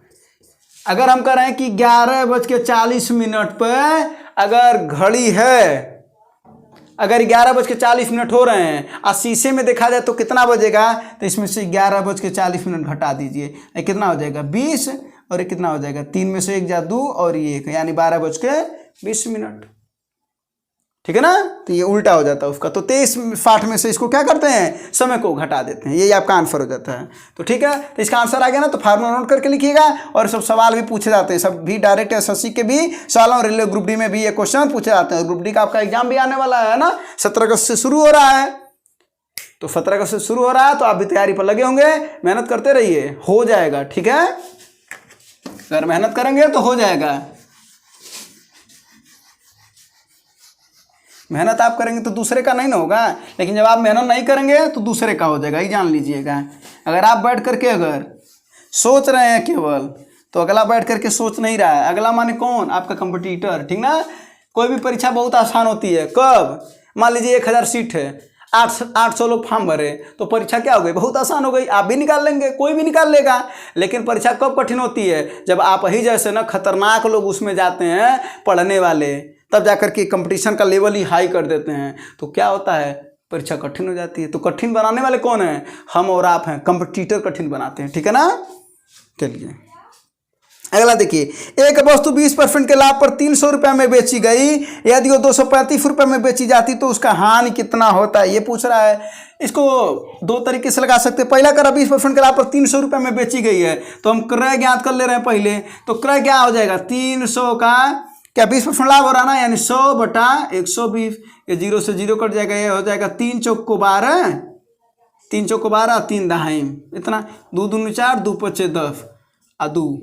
अगर हम कह रहे हैं कि 11:40 पर अगर घड़ी है, अगर 11:40 हो रहे हैं और शीशे में देखा जाए तो कितना बजेगा, तो इसमें से 11:40 घटा दीजिए, कितना हो जाएगा 20, और ये कितना हो जाएगा 3 में से 1 जा 2 और ये 1, यानी 12:20। ठीक है ना, तो ये उल्टा हो जाता है उसका। तो 23:60 में से इसको क्या करते हैं, समय को घटा देते हैं, यही आपका आंसर हो जाता है। तो ठीक है, तो इसका आंसर आ गया ना, तो फार्मूला नोट करके लिखिएगा। और सब सवाल भी पूछे जाते हैं, सब भी डायरेक्ट एसएससी के भी सवालों, रेलवे ग्रुप डी में भी ये क्वेश्चन पूछे जाते हैं। ग्रुप डी का आपका एग्जाम भी आने वाला है ना, 17 अगस्त से शुरू हो रहा है। तो 17 अगस्त से शुरू हो रहा है, तो आप भी तैयारी पर लगे होंगे, मेहनत करते रहिए, हो जाएगा। ठीक है, अगर मेहनत करेंगे तो हो जाएगा। मेहनत आप करेंगे तो दूसरे का नहीं ना होगा, लेकिन जब आप मेहनत नहीं करेंगे तो दूसरे का हो जाएगा, ये जान लीजिएगा। अगर आप बैठ करके अगर सोच रहे हैं केवल, तो अगला बैठ करके सोच नहीं रहा है। अगला माने कौन, आपका कंपटीटर। ठीक ना, कोई भी परीक्षा बहुत आसान होती है। कब, मान लीजिए 1000 सीट है, 800 लोग फॉर्म भरे, तो परीक्षा क्या हो गई, बहुत आसान हो गई, आप भी निकाल लेंगे, कोई भी निकाल लेगा। लेकिन परीक्षा कब कठिन होती है, जब आप ही जैसे ना खतरनाक लोग उसमें जाते हैं पढ़ने वाले, तब जाकर के कंपटीशन का लेवल ही हाई कर देते हैं, तो क्या होता है, परीक्षा कठिन हो जाती है। तो कठिन बनाने वाले कौन हैं, हम और आप हैं, कंपटीटर कठिन बनाते हैं। ठीक है ना, चलिए अगला देखिए, एक वस्तु 20% के लाभ पर 300 रुपये में बेची गई, यदि वो 235 रुपये में बेची जाती तो उसका हानि कितना होता है, ये पूछ रहा है। इसको दो तरीके से लगा सकते हैं। पहला करा 20% के लाभ पर 300 रुपये में बेची गई है, तो हम क्रय ज्ञात कर ले रहे हैं पहले। तो क्रय क्या हो जाएगा, 300 का क्या 20% लाभ हो रहा ना, यानी 100/120, ये 0 से 0 कट जाएगा, ये हो जाएगा 3 चौक को 12, 3 चौक को 12, 3 दहाई इतना, 2 दूनी 4, 2 पचे 10 और 2,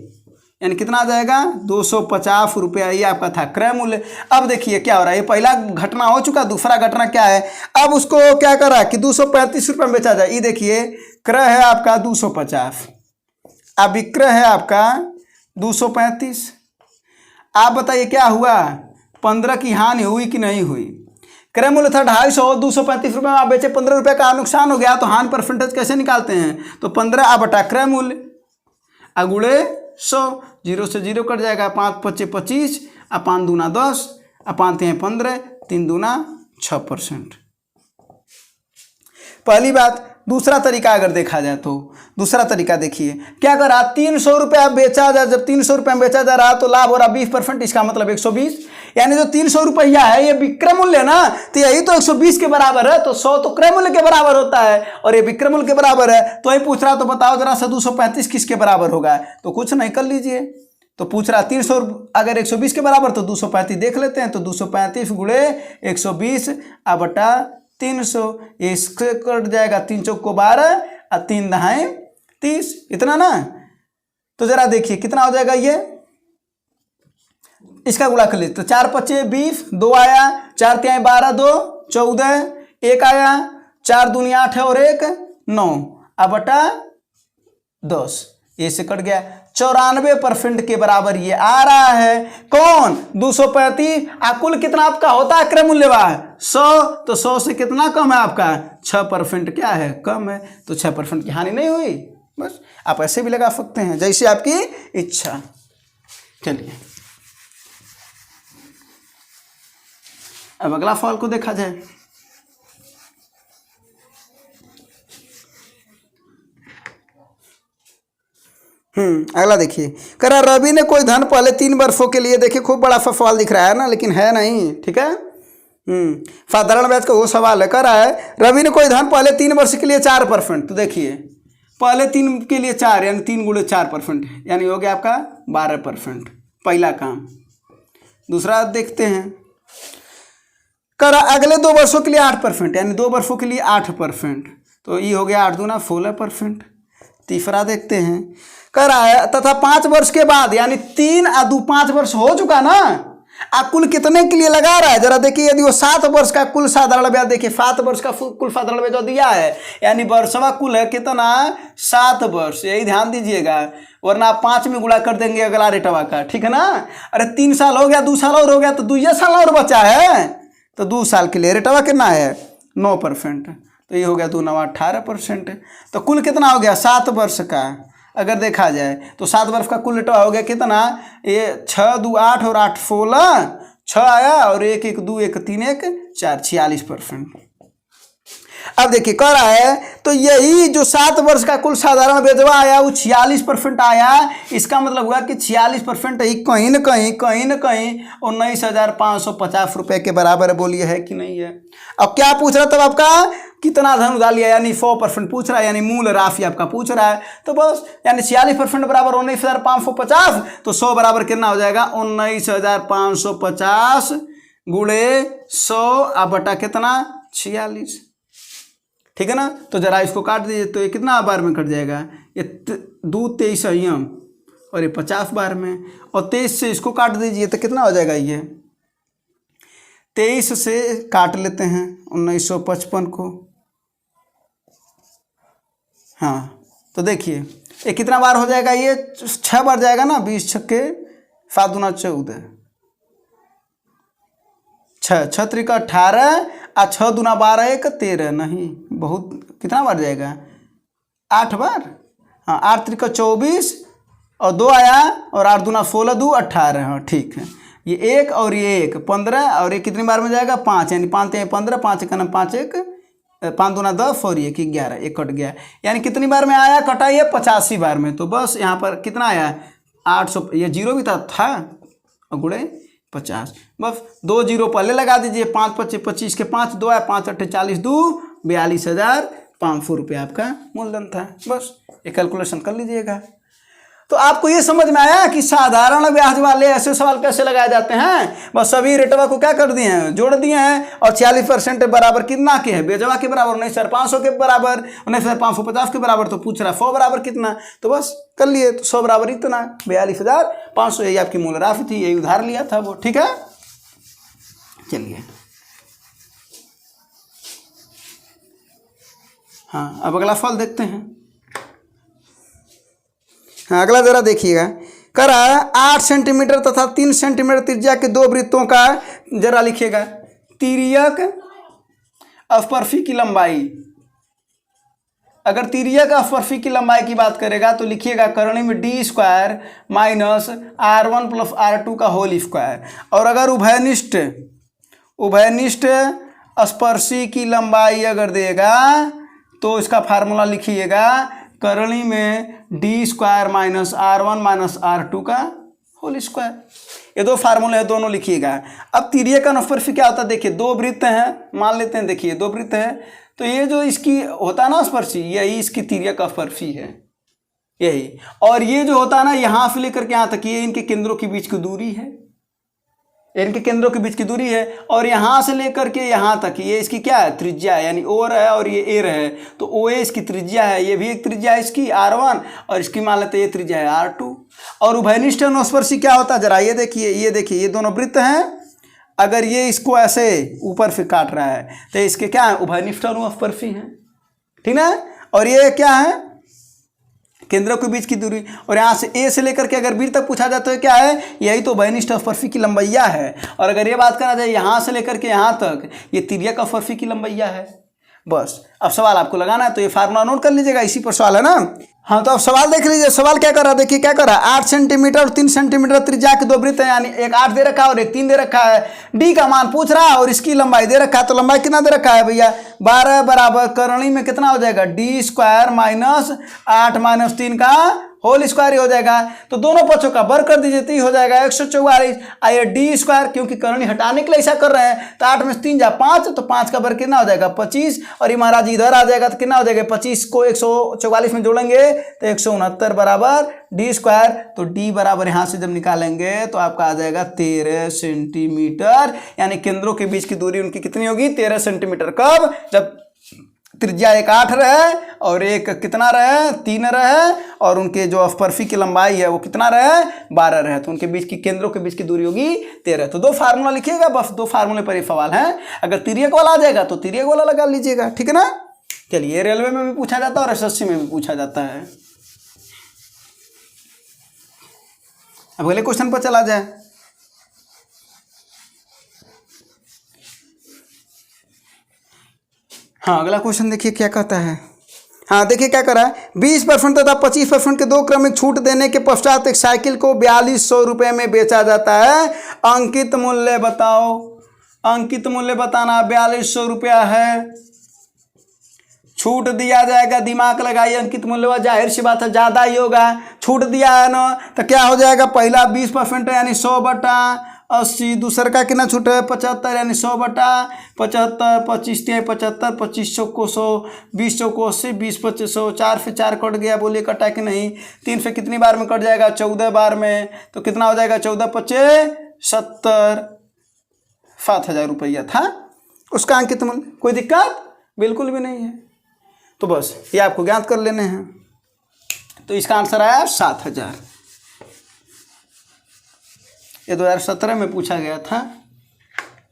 यानी कितना आ जाएगा 250 रुपया, ये आपका था क्रय मूल्य। अब देखिए क्या हो रहा है, ये पहला घटना हो चुका, दूसरा घटना क्या है, अब उसको क्या कर रहा है कि 235 रुपये में बेचा जाए। ये देखिए क्रय है आपका 250, अब विक्रय है आपका 235। आप बताइए क्या हुआ, 15 की हानि हुई कि नहीं हुई। क्रय मूल्य था 250, 235 रुपये में आप बेचे, 15 रुपये का नुकसान हो गया, तो हानि परसेंटेज कैसे निकालते हैं, तो 15 बटा क्रय मूल्य अगुड़े 100, 0 से 0 कट जाएगा, 5 पचे 25, 5 दूना 10, 5 तिहाई 15, 3 दूना 6%। पहली बात। दूसरा तरीका अगर देखा जाए तो दूसरा तरीका देखिए क्या कर रहा, 300 रुपया बेचा जा, जब 300 रुपये में बेचा जा रहा तो लाभ हो रहा 20%, इसका मतलब 120, यानी जो 300 रुपया है ये विक्रय मूल्य ना, तो यही तो 120 के बराबर है, तो 100 तो क्रय मूल्य के बराबर होता है और ये विक्रय मूल्य के बराबर है। तो यही पूछ रहा, तो बताओ जरा सा 235 किसके बराबर होगा, तो कुछ नहीं कर लीजिए। तो पूछ रहा 300 अगर 120 के बराबर तो 235 देख लेते हैं, तो 235 गुणे 120 बटा 300, इससे कट जाएगा 3 चौक को 12 और 3 दहाई 30, इतना ना। तो जरा देखिए कितना हो जाएगा, ये इसका गुणा कर लेते, तो 4 पच्चे 20, 2 आया, 4 तिहाई 12, 2 14, 1 आया, 4 दूनी 8 है और 1 9, अब बटा 10, ये से कट गया। 94% के बराबर ये आ रहा है कौन? 235। कुल कितना आपका होता है क्रय मूल्यवान? 100, तो 100 से कितना कम है आपका? 6% क्या है? कम है, तो 6% की हानि नहीं हुई। बस आप ऐसे भी लगा सकते हैं जैसे आपकी इच्छा। चलिए अब अगला फॉल को देखा जाए। अगला देखिए, करा रवि ने कोई धन पहले 3 वर्षों के लिए, देखिए खूब बड़ा सा सवाल दिख रहा है ना, लेकिन है नहीं, ठीक है। साधारण ब्याज का वो सवाल है, कर रहा है रवि ने कोई धन पहले 3 वर्ष के लिए 4%, तो देखिए पहले 3 के लिए 4 यानी 3 गुणे 4%, यानी हो गया आपका 12%, पहला काम। दूसरा देखते हैं, कर अगले 2 वर्षों के लिए 8%, यानी 2 वर्षों के लिए 8%, तो ये हो गया 8 दूना 16%। तीसरा देखते हैं, कर रहा है तथा 5 वर्ष के बाद, यानी 3 और 2 5 वर्ष हो चुका ना, आप कुल कितने के लिए लगा रहा है जरा देखिए। यदि वो 7 वर्ष का कुल साधारण ब्याज, देखिए 7 वर्ष का कुल साधारण ब्याज जो दिया है, यानी वर्षवा कुल है कितना? 7 वर्ष, यही ध्यान दीजिएगा, वरना आप 5 में गुणा कर देंगे अगला रेटवा का, ठीक है ना। अरे 3 साल हो गया, 2 साल और हो गया, तो 2 साल और बचा है, तो 2 साल के लिए रेटवा कितना है? 9%, तो ये हो गया 2 9 18%। तो कुल कितना हो गया 7 वर्ष का? अगर देखा जाए तो 7 वर्ष का कुल रेटवा हो गया कितना? ये 6 2 8 और 8 16, 6 आया और 1 1 2 1 3 1 4, 46%। अब देखिए कह रहा है, तो यही जो 7 वर्ष का कुल साधारण ब्याजवा आया वो 46% आया। इसका मतलब हुआ कि 46% ही कहीं न कहीं 19,550 रुपये के बराबर बोलिए, है कि नहीं है। अब क्या पूछ रहा था तब आपका? कितना धन उधार लिया, यानी 100% पूछ रहा है, यानी मूल राशि आपका पूछ रहा है। तो बस यानी 46% बराबर 19,550, तो 100 बराबर कितना हो जाएगा? 19,550 गुणे 100 अब बटा कितना? 46, ठीक है ना। तो जरा इसको काट दीजिए, तो ये कितना बार में कट जाएगा? ये 2 23 संयम और ये 50 बार में, और 23 से इसको काट दीजिए तो कितना हो जाएगा? ये 23 से काट लेते हैं 1955 को, हाँ, तो देखिए ये कितना बार हो जाएगा? ये 6 बार जाएगा ना, 20 छक्के 7 दूना 14, 6 त्रिका 18 और 6 दूना 12 1 13, नहीं बहुत, कितना बार जाएगा? 8 बार, हाँ, 8 त्रिका 24 और 2 आया, और 8 दूना 16 2 18, हाँ ठीक है। ये 1 और ये 1 15, और ये कितनी बार में जाएगा? 5, यानी 5 3 15, 5 1 5 1 5 दूना 10 और 1 11, एक कट गया, यानी कितनी बार में आया? कटा ये 85 बार में। तो बस यहाँ पर कितना आया? 800, ये जीरो भी था और गुणे 50, बस 2 जीरो पहले लगा दीजिए। 5 25 25 के 5 2 आया, 5 8 40 2 42,500 रुपये आपका मूलधन था। बस ये कैलकुलेशन कर लीजिएगा। तो आपको ये समझ में आया कि साधारण ब्याज वाले ऐसे सवाल कैसे लगाए जाते हैं। बस सभी रेटवा को क्या कर दिए हैं? जोड़ दिए हैं, और 46% बराबर कितना के है? ब्याजवा के बराबर 19,500 के बराबर, 19,550 के बराबर, तो पूछ रहा 100 बराबर कितना, तो बस कर लिए। तो 100 बराबर इतना 42,500, यही आपकी मूल राशि थी, यही उधार लिया था वो, ठीक है। चलिए हाँ, अब अगला फल देखते हैं। हाँ, अगला जरा देखिएगा, करा 8 सेंटीमीटर तथा 3 सेंटीमीटर त्रिज्या के 2 वृत्तों का जरा लिखिएगा। तिर्यक स्पर्शी की लंबाई, अगर तिर्यक स्पर्शी की लंबाई की बात करेगा तो लिखिएगा करणी में d² minus r1 plus r2 का होल स्क्वायर। और अगर उभयनिष्ठ स्पर्शी की लंबाई अगर देगा तो इसका फार्मूला लिखिएगा करणी में d² minus r1 minus r2 का होल स्क्वायर। ये 2 फार्मूले हैं, दोनों लिखिएगा। अब तिर्यक स्पर्शी क्या होता है? देखिए 2 वृत्त हैं, मान लेते हैं, देखिए 2 वृत्त हैं, तो ये जो इसकी होता है ना स्पर्शी, यही इसकी तिर्यक स्पर्शी है, यही। और ये जो होता है ना यहाँ से लेकर के यहाँ तक, ये इनके केंद्रों के बीच की दूरी है, इनके केंद्रों के बीच की दूरी है। और यहाँ से लेकर के यहाँ तक ये इसकी क्या है, त्रिज्या है, यानी ओ है और ये ए है, तो ओ ए इसकी त्रिज्या है, ये भी एक त्रिज्या है इसकी R1, और इसकी मान लेते हैं ये त्रिज्या है R2। और उभयनिष्ठ अनुस्पर्शी क्या होता है, जरा ये देखिए, ये दोनों वृत्त हैं, अगर ये इसको ऐसे ऊपर से काट रहा है तो इसके क्या है, उभयनिष्ठ अनुस्पर्शी हैं, ठीक ना। और ये क्या है, केंद्रों के बीच की दूरी। और यहाँ से ए से लेकर के अगर बी तक पूछा जाता है क्या है, यही तो उभयनिष्ठ स्पर्शी की लंबैया है। और अगर ये बात करा जाए यहाँ से लेकर के यहाँ तक, ये तिर्यक स्पर्शी की लंबैया है। बस अब सवाल आपको लगाना है, तो ये फार्मूला नोट कर लीजिएगा, इसी पर सवाल है ना। हाँ, तो अब सवाल देख लीजिए, सवाल क्या कर रहा है, देखिए क्या कर रहा है, 8 सेंटीमीटर और 3 सेंटीमीटर त्रिज्या के दो वृत्त है, यानी एक 8 दे रखा है और एक 3 दे रखा है। डी का मान पूछ रहा है और इसकी लंबाई दे रखा है, तो लंबाई कितना दे रखा है भैया, 12 बराबर करणी में कितना हो जाएगा, डी स्क्वायर माइनस 8 माइनस 3 का होल स्क्वायर ही हो जाएगा। तो दोनों पक्षों का वर्ग कर दीजिए तो हो जाएगा 144। आइए डी स्क्वायर, क्योंकि करणी हटाने के लिए ऐसा कर रहे हैं, तो 8 में 3 जा 5, तो 5 का वर्ग कितना हो जाएगा 25, और ये महाराज इधर आ जाएगा तो कितना हो जाएगा, 25 को 144 में जोड़ेंगे तो 169 बराबर डी स्क्वायर। तो डी बराबर यहाँ से जब निकालेंगे तो आपका आ जाएगा 13 सेंटीमीटर, यानी केंद्रों के बीच की दूरी उनकी कितनी होगी, 13 सेंटीमीटर। कब, जब त्रिज्या एक 8 रहे और एक कितना रहे, 3 रहे, और उनके जो स्पर्शी की लंबाई है वो कितना रहे, 12 रहे, तो उनके बीच की केंद्रों के बीच की दूरी होगी 13। तो दो फार्मूला लिखिएगा, बस दो फार्मूले पर ये सवाल है। अगर तिर्यक वाला आ जाएगा तो तिर्यक वाला लगा लीजिएगा, ठीक है ना। चलिए, रेलवे में भी पूछा जाता है और SSC में भी पूछा जाता है। अब अगले क्वेश्चन पर चला जाए। हाँ, अगला क्वेश्चन देखिए क्या कहता है। हाँ, देखिए क्या कर रहा है, 20% तथा 25% के दो क्रमिक छूट देने के पश्चात एक साइकिल को 4200 रुपये में बेचा जाता है। अंकित मूल्य बताओ, अंकित मूल्य बताना, 4200 रुपया है, छूट दिया जाएगा, दिमाग लगाइए, अंकित मूल्य जाहिर सी बात है ज़्यादा ही होगा, छूट दिया है ना, तो क्या हो जाएगा, पहला 20% है यानी 100/80, दूसर का कितना छूट है 75 यानी 100/75, 25 × 75, 2500 को 100, 20 को 80, 20 2500, 4 से 4 कट गया, बोलिए कटा कि नहीं, 3 से कितनी बार में कट जाएगा, 14 बार में, तो कितना हो जाएगा, 14 25 70, 7000 रुपया था उसका अंकित मूल्य। कोई दिक्कत बिल्कुल भी नहीं है, तो बस ये आपको ज्ञात कर लेने हैं। तो इसका आंसर आया 7000। ये 2017 में पूछा गया था।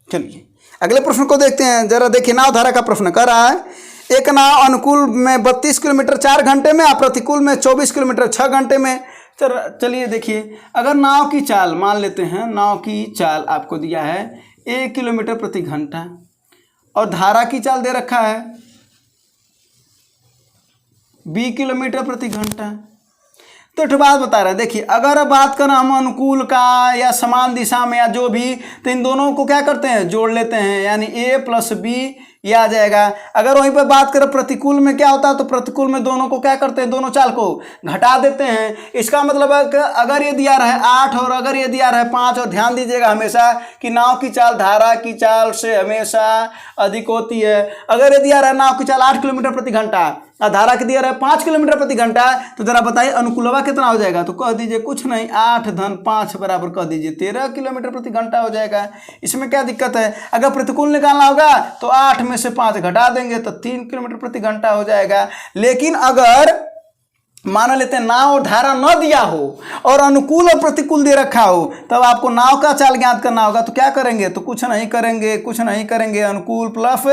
चलिए अगले प्रश्न को देखते हैं, जरा देखिए, नाव धारा का प्रश्न कर रहा है। एक नाव अनुकूल में 32 किलोमीटर 4 घंटे में और प्रतिकूल में 24 किलोमीटर 6 घंटे में। चलिए देखिए, अगर नाव की चाल मान लेते हैं, नाव की चाल आपको दिया है 1 किलोमीटर प्रति घंटा और धारा की चाल दे रखा है 20 किलोमीटर प्रति घंटा। तो एक बात बता रहे हैं, देखिए, अगर बात करें हम अनुकूल का या समान दिशा में या जो भी, तो इन दोनों को क्या करते हैं, जोड़ लेते हैं, यानी A + B ये आ जाएगा। अगर वहीं पर बात करें प्रतिकूल में क्या होता है, तो प्रतिकूल में दोनों को क्या करते हैं, दोनों चाल को घटा देते हैं। इसका मतलब है कि अगर ये दिया रहे 8 और अगर ये दिया रहे 5, और ध्यान दीजिएगा हमेशा कि नाव की चाल धारा की चाल से हमेशा अधिक होती है। अगर ये दिया रहे नाव की चाल 8 किलोमीटर प्रति घंटा और धारा के दिया रहे 5 किलोमीटर प्रति घंटा, तो जरा बताइए अनुकूलवा कितना हो जाएगा, तो कह दीजिए कुछ नहीं, 8 × 5 बराबर कह दीजिए 13 किलोमीटर प्रति घंटा हो जाएगा। इसमें क्या दिक्कत है, अगर प्रतिकूल निकालना होगा तो 8 में से 5 घटा देंगे तो 3 किलोमीटर प्रति घंटा हो जाएगा। लेकिन अगर मान लेते हैं नाव और धारा न दिया हो और अनुकूल और प्रतिकूल दे रखा हो, तब आपको नाव का चाल ज्ञात करना होगा, तो क्या करेंगे, तो कुछ नहीं करेंगे, अनुकूल प्लस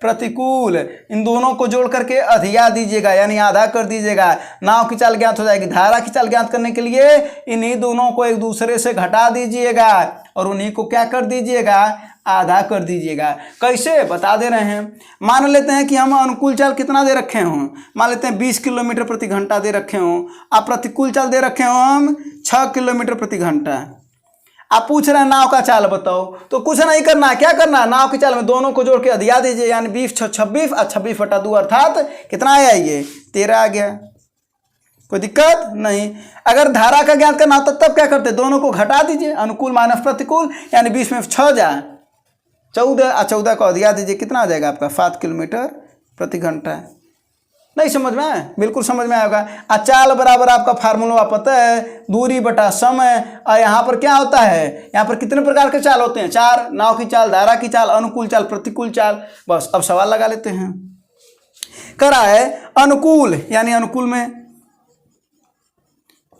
प्रतिकूल इन दोनों को जोड़ करके अधिया दीजिएगा, यानी आधा कर दीजिएगा, नाव की चाल ज्ञात हो जाएगी। धारा की चाल ज्ञात करने के लिए इन्हीं दोनों को एक दूसरे से घटा दीजिएगा और उन्हीं को क्या कर दीजिएगा, आधा कर दीजिएगा। कैसे बता दे रहे हैं, मान लेते हैं कि हम अनुकूल चाल कितना दे रखे हों, मान लेते हैं 20 किलोमीटर प्रति घंटा दे रखे हों, आप प्रतिकूल चाल दे रखे हों हम 6 किलोमीटर प्रति घंटा। आप पूछ रहे हैं नाव का चाल बताओ, तो कुछ नहीं करना, क्या करना, नाव की चाल में दोनों को जोड़ के अधिया दीजिए, यानी 20 × 26 और 26/2 अर्थात कितना आया, ये 13 आ गया। कोई दिक्कत नहीं। अगर धारा का ज्ञात करना होता तब क्या करते, दोनों को घटा दीजिए, अनुकूल माइनस प्रतिकूल, यानी 20 में 6 जाए 14 और 14 को अधिया दीजिए, कितना आ जाएगा आपका 7 किलोमीटर प्रति घंटा। नहीं समझ में आया? बिल्कुल समझ में आएगा। चाल बराबर आपका फार्मूला पता है, दूरी बटा समय। और यहाँ पर क्या होता है, यहाँ पर कितने प्रकार के चाल होते हैं? 4, नाव की चाल, धारा की चाल, अनुकूल चाल, प्रतिकूल चाल। बस अब सवाल लगा लेते हैं। करा है अनुकूल, यानी अनुकूल में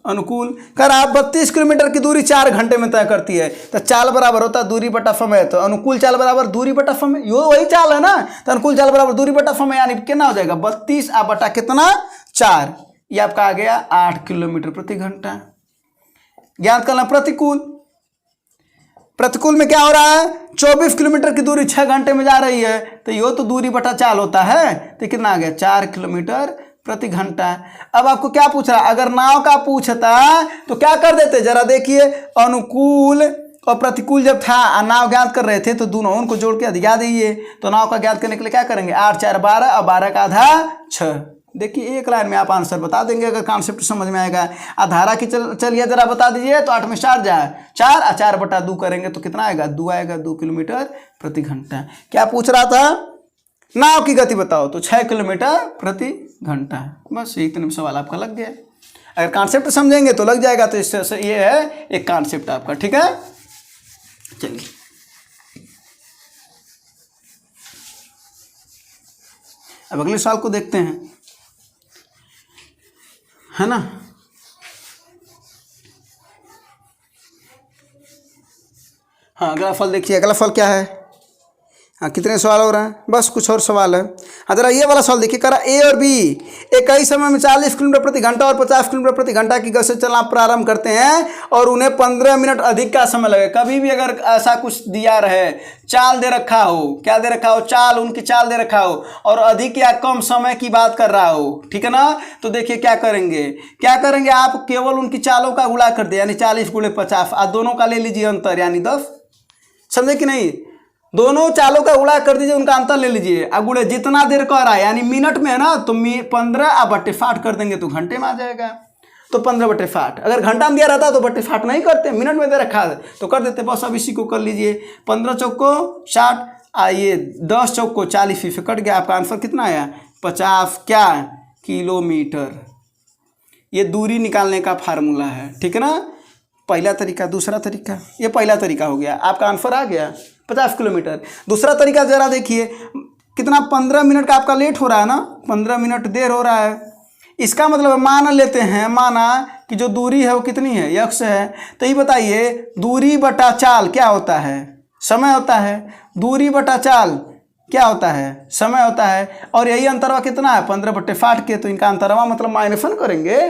अनुकूल करा 32 किलोमीटर की दूरी 4 घंटे में तय करती है। तो चाल बराबर होता है दूरी बटा समय। तो अनुकूल चाल बराबर दूरी बटा समय, यो वही चाल है ना। तो अनुकूल चाल बराबर दूरी बटा समय, यानी कितना हो जाएगा 32 बटा कितना 4, ये आपका आ गया 8 किलोमीटर प्रति घंटा। ज्ञात करना प्रतिकूल। प्रतिकूल में क्या हो रहा है, 24 किलोमीटर की दूरी 6 घंटे में जा रही है। तो यो तो दूरी बटा चाल होता है। तो कितना आ गया 4 किलोमीटर प्रति घंटा। अब आपको क्या पूछ रहा है, अगर नाव का पूछता तो क्या कर देते, जरा देखिए। अनुकूल और प्रतिकूल जब था, नाव ज्ञात कर रहे थे, तो दोनों उनको जोड़ के अधिका दीजिए। तो नाव का ज्ञात करने के लिए क्या करेंगे, 8 4 12 और 12 का आधा 6। देखिए एक लाइन में आप आंसर बता देंगे अगर कॉन्सेप्ट समझ में आएगा। धारा की चलिए जरा बता दीजिए। तो 8 में 4 जाए 4 और 4 बटा 2 करेंगे तो कितना आएगा, 2 आएगा, 2 किलोमीटर प्रति घंटा। क्या पूछ रहा था, नाव की गति बताओ। तो 6 किलोमीटर प्रति घंटा। बस इतने में सवाल आपका लग गया। अगर कॉन्सेप्ट समझेंगे तो लग जाएगा। तो इससे ये है एक कॉन्सेप्ट आपका, ठीक है। चलिए अब अगले सवाल को देखते हैं, है ना। हाँ अगला फल देखिए। अगला फल क्या है, हाँ कितने सवाल हो रहे हैं, बस कुछ और सवाल है। हाँ जरा ये वाला सवाल देखिए। करा ए और बी एक ही समय में 40 किलोमीटर प्रति घंटा और 50 किलोमीटर प्रति घंटा की गति से चलना प्रारंभ करते हैं और उन्हें 15 मिनट अधिक का समय लगे। कभी भी अगर ऐसा कुछ दिया रहे, चाल दे रखा हो, क्या दे रखा हो, चाल, उनकी चाल दे रखा हो और अधिक या कम समय की बात कर रहा हो, ठीक है ना। तो देखिए क्या करेंगे आप केवल उनकी चालों का गुणा कर दे, यानी 40 × 50 और दोनों का ले लीजिए अंतर, यानी 10। समझे कि नहीं, दोनों चालों का गुणा कर दीजिए, उनका अंतर ले लीजिए। अब गुणे जितना देर कर रहा है, यानी मिनट में है ना, तो 15 बटे 60 कर देंगे तो घंटे में आ जाएगा। तो 15 बटे 60, अगर घंटा में दिया रहता तो बटे 60 नहीं करते, मिनट में दे रखा है तो कर देते। बस अब इसी को कर लीजिए, 15 चौको 60, आइए 10 चौको 40, फीस कट गया। आपका आंसर कितना आया, 50 क्या किलोमीटर। ये दूरी निकालने का फार्मूला है, ठीक है ना। पहला तरीका, दूसरा तरीका, ये पहला तरीका हो गया, आपका आंसर आ गया 50 किलोमीटर। दूसरा तरीका जरा देखिए, कितना 15 मिनट का आपका लेट हो रहा है ना, 15 मिनट देर हो रहा है। इसका मतलब मान लेते हैं, माना कि जो दूरी है वो कितनी है, x है। तो ये बताइए दूरी बटा चाल क्या होता है, समय होता है। दूरी बटा चाल क्या होता है, समय होता है। और यही अंतरवा कितना है, 15 बटे 60 के। तो इनका अंतरवा मतलब माइनसन करेंगे,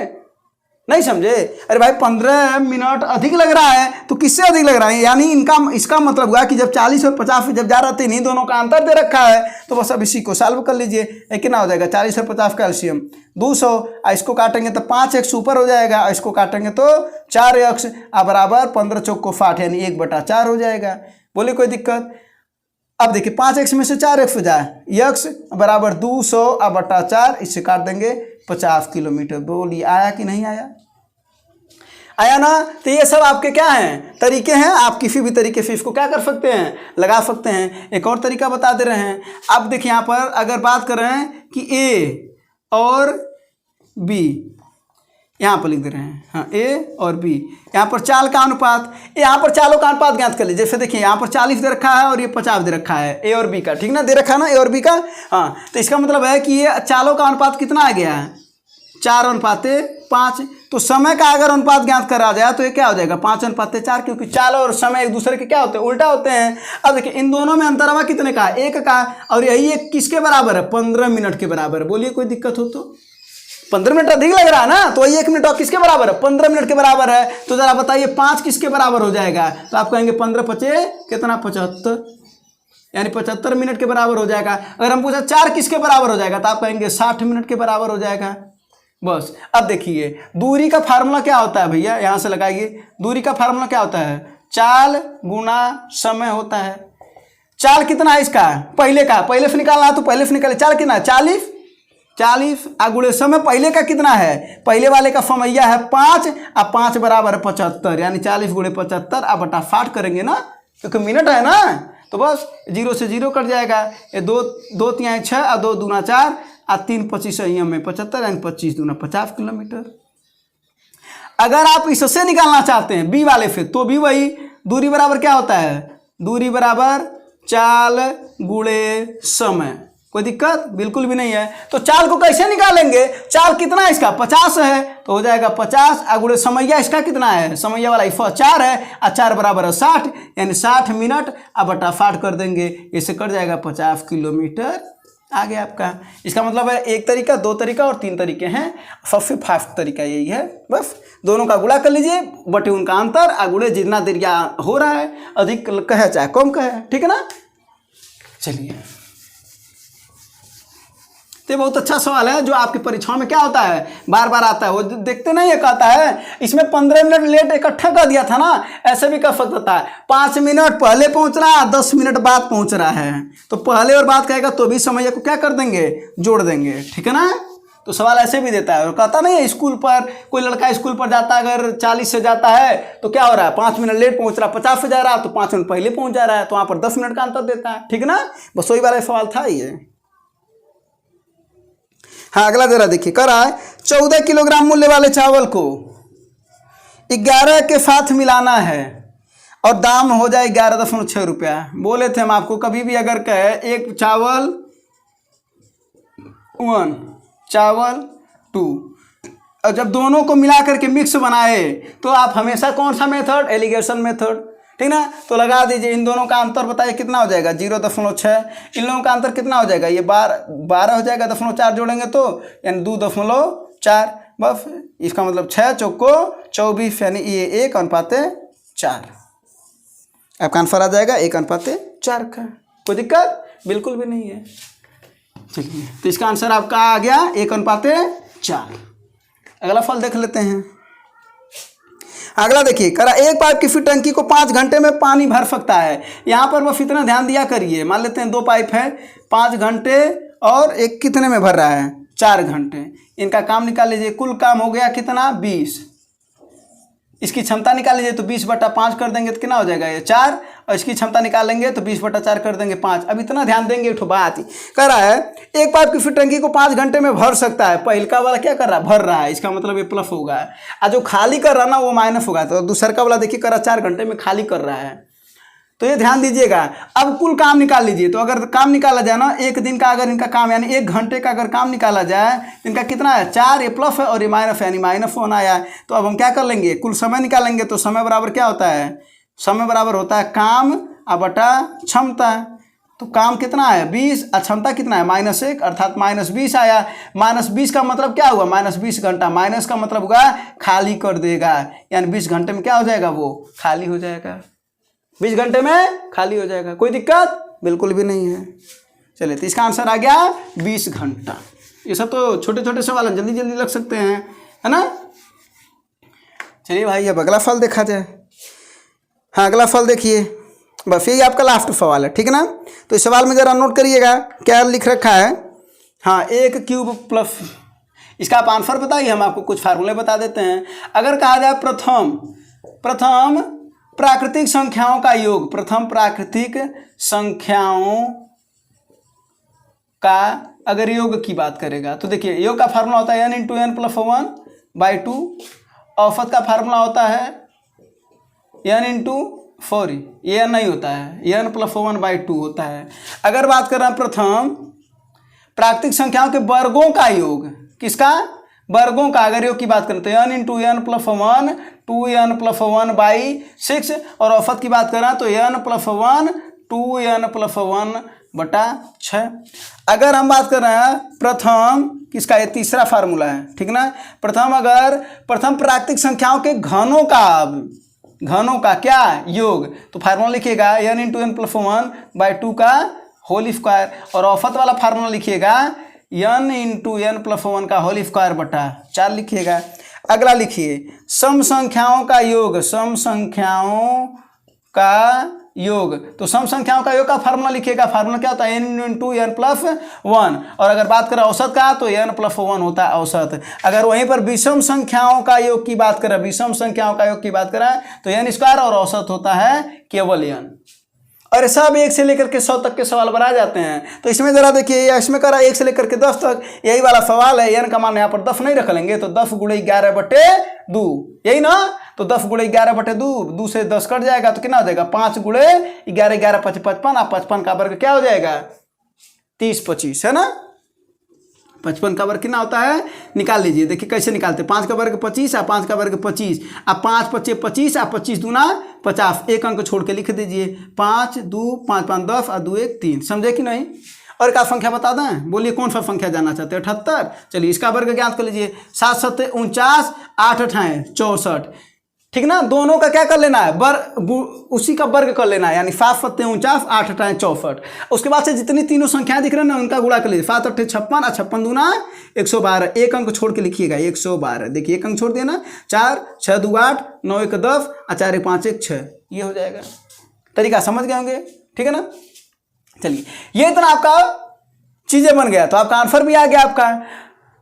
नहीं समझे। अरे भाई 15 मिनट अधिक लग रहा है, तो किससे अधिक लग रहा है, यानी इनका इसका मतलब हुआ कि जब 40 और 50 जब जा रहे थे, इन्हीं दोनों का अंतर दे रखा है। तो बस अब इसी को सॉल्व कर लीजिए। कितना हो जाएगा, 40 और 50 का एलसीएम 200। इसको काटेंगे तो 5x ऊपर हो जाएगा, इसको काटेंगे तो 4x बराबर 15 चौको 60, यानी 1/4 हो जाएगा। बोले कोई दिक्कत। अब देखिए 5x में से 4x हो जाए, x बराबर 200/4, इससे काट देंगे 50 किलोमीटर। बोलिए आया कि नहीं आया, आया ना। तो ये सब आपके क्या हैं, तरीके हैं। आप किसी भी तरीके से इसको क्या कर सकते हैं, लगा सकते हैं। एक और तरीका बता दे रहे हैं। अब देखिए यहाँ पर अगर बात कर रहे हैं कि A और B, यहाँ पर लिख दे रहे हैं, हाँ A और B, यहाँ पर चाल का अनुपात, यहाँ पर चालों का अनुपात ज्ञात कर लीजिए। जैसे देखिए यहाँ पर 40 दे रखा है और ये 50 दे रखा है, A और B का, ठीक ना, दे रखा है ना A और B का। हाँ तो इसका मतलब है कि ये चालों का अनुपात कितना आ गया है, 4:5। तो समय का अगर अनुपात ज्ञात करा जाए तो ये क्या हो जाएगा, 5:4, क्योंकि चाल और समय एक दूसरे के क्या होते हैं, उल्टा होते हैं। अब देखिए इन दोनों में अंतरवा कितने का, 1 का, और यही एक किसके बराबर है, 15 मिनट के बराबर है। बोलिए कोई दिक्कत हो तो, 15 मिनट अधिक लग रहा है ना, तो वही 1 मिनट और किसके बराबर है, 15 मिनट के बराबर है। तो जरा बताइए 5 किसके बराबर हो जाएगा। तो आप कहेंगे 15 पचे कितना, 75, यानी 75 मिनट के बराबर हो जाएगा। अगर हम पूछा 4 किसके बराबर हो जाएगा, तो आप कहेंगे 60 मिनट के बराबर हो जाएगा। बस अब देखिए दूरी का फार्मूला क्या होता है भैया, यहां से लगाइए। दूरी का फार्मूला क्या होता है, चाल गुना समय होता है। चाल कितना है इसका, पहले का, पहले से निकालना है तो पहले से निकाले। चाल कितना है, 40 गुणे समय पहले का कितना है, पहले वाले का समैया है 5 और 5 बराबर है 75, यानी 40 × 75 बटा 60 करेंगे ना, क्योंकि मिनट है ना। तो बस 0 से 0 कट जाएगा। ये 2 3 6 और 2 दूना 4, और 3 25 में 75 यानी 25 दूना 50 किलोमीटर। अगर आप इससे निकालना चाहते हैं बी वाले से, तो भी वही दूरी बराबर क्या होता है, दूरी बराबर चाल गुणे समय। कोई दिक्कत बिल्कुल भी नहीं है। तो चाल को कैसे निकालेंगे, चाल कितना है इसका 50 है, तो हो जाएगा 50 गुणे समैया इसका कितना है, समैया वाला 4 है, और 4 बराबर है 60, यानी 60 मिनट अब बटा 60 कर देंगे, इससे कट जाएगा 50 किलोमीटर आ गया आपका। इसका मतलब है एक तरीका, दो तरीका और 3 तरीके हैं, सबसे फास्ट तरीका यही है। बस दोनों का गुणा कर लीजिए बटे उनका अंतर, गुणे जितना देरिया हो रहा है, अधिक कहे चाहे कम कहे, ठीक है ना। चलिए, तो बहुत अच्छा सवाल है जो आपकी परीक्षाओं में क्या होता है, बार बार आता है। वो देखते नहीं है, कहता है इसमें 15 मिनट लेट इकट्ठा कर दिया था ना, ऐसे भी कर सकता है। 5 मिनट पहले पहुंच रहा है, 10 मिनट बाद पहुंच रहा है, तो पहले और बाद कहेगा तो भी समय को क्या कर देंगे, जोड़ देंगे, ठीक है ना। तो सवाल ऐसे भी देता है। और कहता नहीं है स्कूल पर, कोई लड़का स्कूल पर जाता है अगर 40 से जाता है तो क्या हो रहा है, 5 मिनट लेट पहुंच रहा है, 50 से जा रहा है तो 5 मिनट पहले पहुंच जा रहा है, तो वहाँ पर 10 मिनट का अंतर देता है, ठीक है ना। बस वही वाला सवाल था ये। हाँ, अगला जरा देखिए, कर रहा है 14 किलोग्राम मूल्य वाले चावल को 11 के साथ मिलाना है और दाम हो जाए 11.6 रुपया। बोले थे हम आपको, कभी भी अगर कहे एक चावल 1 चावल 2, और जब दोनों को मिला करके मिक्स बनाए तो आप हमेशा कौन सा मेथड, एलिगेशन मेथड, ठीक ना। तो लगा दीजिए, इन दोनों का अंतर बताइए कितना हो जाएगा, 0.6। इन लोगों का अंतर कितना हो जाएगा, ये 12 हो जाएगा, 0.4 जोड़ेंगे तो यानी 2.4। बस इसका मतलब 6 चौको 24, यानी ये 1:4। आपका आंसर आ जाएगा 1:4 का। कोई दिक्कत बिल्कुल भी नहीं है। चलिए, तो इसका आंसर आपका आ गया 1:4। अगला फल देख लेते हैं। अगला देखिए, करा एक पाइप की फिर टंकी को 5 घंटे में पानी भर सकता है। यहाँ पर बस इतना ध्यान दिया करिए, मान लेते हैं 2 पाइप है, 5 घंटे और एक कितने में भर रहा है, 4 घंटे। इनका काम निकाल लीजिए, कुल काम हो गया कितना 20। इसकी क्षमता निकाल लीजिए तो 20/5 कर देंगे तो कितना हो जाएगा ये 4, और इसकी क्षमता निकालेंगे तो 20/4 कर देंगे 5। अब इतना ध्यान देंगे, एक बात ही कर रहा है, एक पाइप की फिर टंकी को 5 घंटे में भर सकता है। पहिलका वाला क्या कर रहा है, भर रहा है, इसका मतलब ये प्लस होगा, और जो खाली कर रहा है ना वो माइनस होगा। तो दूसरा वाला देखिए कर रहा 4 घंटे में खाली कर रहा है, तो ये ध्यान दीजिएगा। अब कुल काम निकाल लीजिए, तो अगर काम निकाला जाए ना, एक दिन का अगर इनका काम यानी 1 घंटे का अगर काम निकाला जाए, इनका कितना है 4, ये प्लस है और ये माइनस है, यानी -1 आया। तो अब हम क्या कर लेंगे, कुल समय निकालेंगे, तो समय बराबर क्या होता है, समय बराबर होता है काम बटा क्षमता। तो काम कितना है 20 और क्षमता कितना है -1, अर्थात -20 आया। -20 का मतलब क्या हुआ, -20 घंटा, माइनस का मतलब हुआ खाली कर देगा, यानी 20 घंटे में क्या हो जाएगा, वो खाली हो जाएगा, 20 घंटे में खाली हो जाएगा। कोई दिक्कत बिल्कुल भी नहीं है। चलिए, तो इसका आंसर आ गया 20 घंटा। ये सब तो छोटे छोटे सवाल जल्दी जल्दी लग सकते हैं, है ना। चलिए भाई, अब अगला फल देखा जाए। हाँ, अगला फल देखिए, बस यही आपका लास्ट सवाल है, ठीक है ना। तो इस सवाल में ज़रा नोट करिएगा क्या लिख रखा है। हाँ, 1 क्यूब प्लस, इसका आप आंसर बताइए, हम आपको कुछ फार्मूले बता देते हैं। अगर कहा जाए प्रथम प्राकृतिक संख्याओं का योग, प्रथम प्राकृतिक संख्याओं का अगर योग की बात करेगा तो देखिए, योग का फार्मूला होता है n × n + 1/2। औसत का फार्मूला होता है n × 4, ये n नहीं होता है, n + 1/2 होता है। अगर बात कर रहे हैं प्रथम प्राकृतिक संख्याओं के वर्गों का योग, किसका, वर्गों का अगर योग की बात करें तो n × n + 1 2n + 1/6, और औसत की बात करें तो n + 1 2n + 1/6। अगर हम बात कर रहे हैं प्रथम किसका, ये तीसरा फार्मूला है, ठीक ना। प्रथम प्राकृतिक संख्याओं के घनों का क्या योग, तो फार्मूला लिखिएगा n × n + 1/2 का होल स्क्वायर, और औसत वाला फार्मूला लिखिएगा n × n + 1 का होल स्क्वायर बटा 4 लिखिएगा। अगला लिखिए सम संख्याओं का योग, सम संख्याओं का योग, तो सम संख्याओं का योग का फार्मूला लिखिएगा। फार्मूला क्या होता है n × n + 1, और अगर बात करें औसत का तो n + 1 होता है औसत। अगर वहीं पर विषम संख्याओं का योग की बात करें, विषम संख्याओं का योग की बात करें तो n² और औसत होता है केवल n। और ये सब 1 से लेकर के 100 तक के सवाल बना जाते हैं। तो इसमें जरा देखिए, इसमें करा 1 से लेकर के 10 तक, यही वाला सवाल है। n का मान यहाँ पर 10 नहीं रख लेंगे तो 10 गुणे 11/2, यही ना। तो 10 गुणे 11/2, 2 से 10 कट जाएगा तो कितना हो जाएगा 5 गुणे 11, 11 5 55, और 55 का वर्ग क्या हो जाएगा 30 25, है ना। 55 का वर्ग कितना होता है निकाल लीजिए। देखिए कैसे निकालते हैं, 5 का वर्ग 25, और 5 का वर्ग 25, अब 5 5 25, और 25 दूना 50, एक अंक छोड़ के लिख दीजिए। 5 2 5 5 10, और 2 1 3, समझे कि नहीं। और क्या संख्या बता दें, बोलिए कौन सा संख्या जानना चाहते हैं, 78। चलिए इसका वर्ग ज्ञात कर लीजिए। 7 7 49, 8 8 64, ठीक ना। दोनों का क्या कर लेना है, उसी का वर्ग कर लेना है, यानी 7 7 49, 8 8 64। उसके बाद से जितनी तीनों संख्याएं दिख रहे हैं ना उनका गुणा कर लीजिए। 7 8 56, और 56 दूना 112, एक अंक छोड़ के लिखिएगा 112। देखिए एक अंक छोड़ दिया ना, 4 6 2 8, 9 1 10, और 4 1 5 1 6, ये हो जाएगा। तरीका समझ गए होंगे, ठीक है ना। चलिए ये इतना आपका चीजें बन गया, तो आपका आंसर भी आ गया आपका।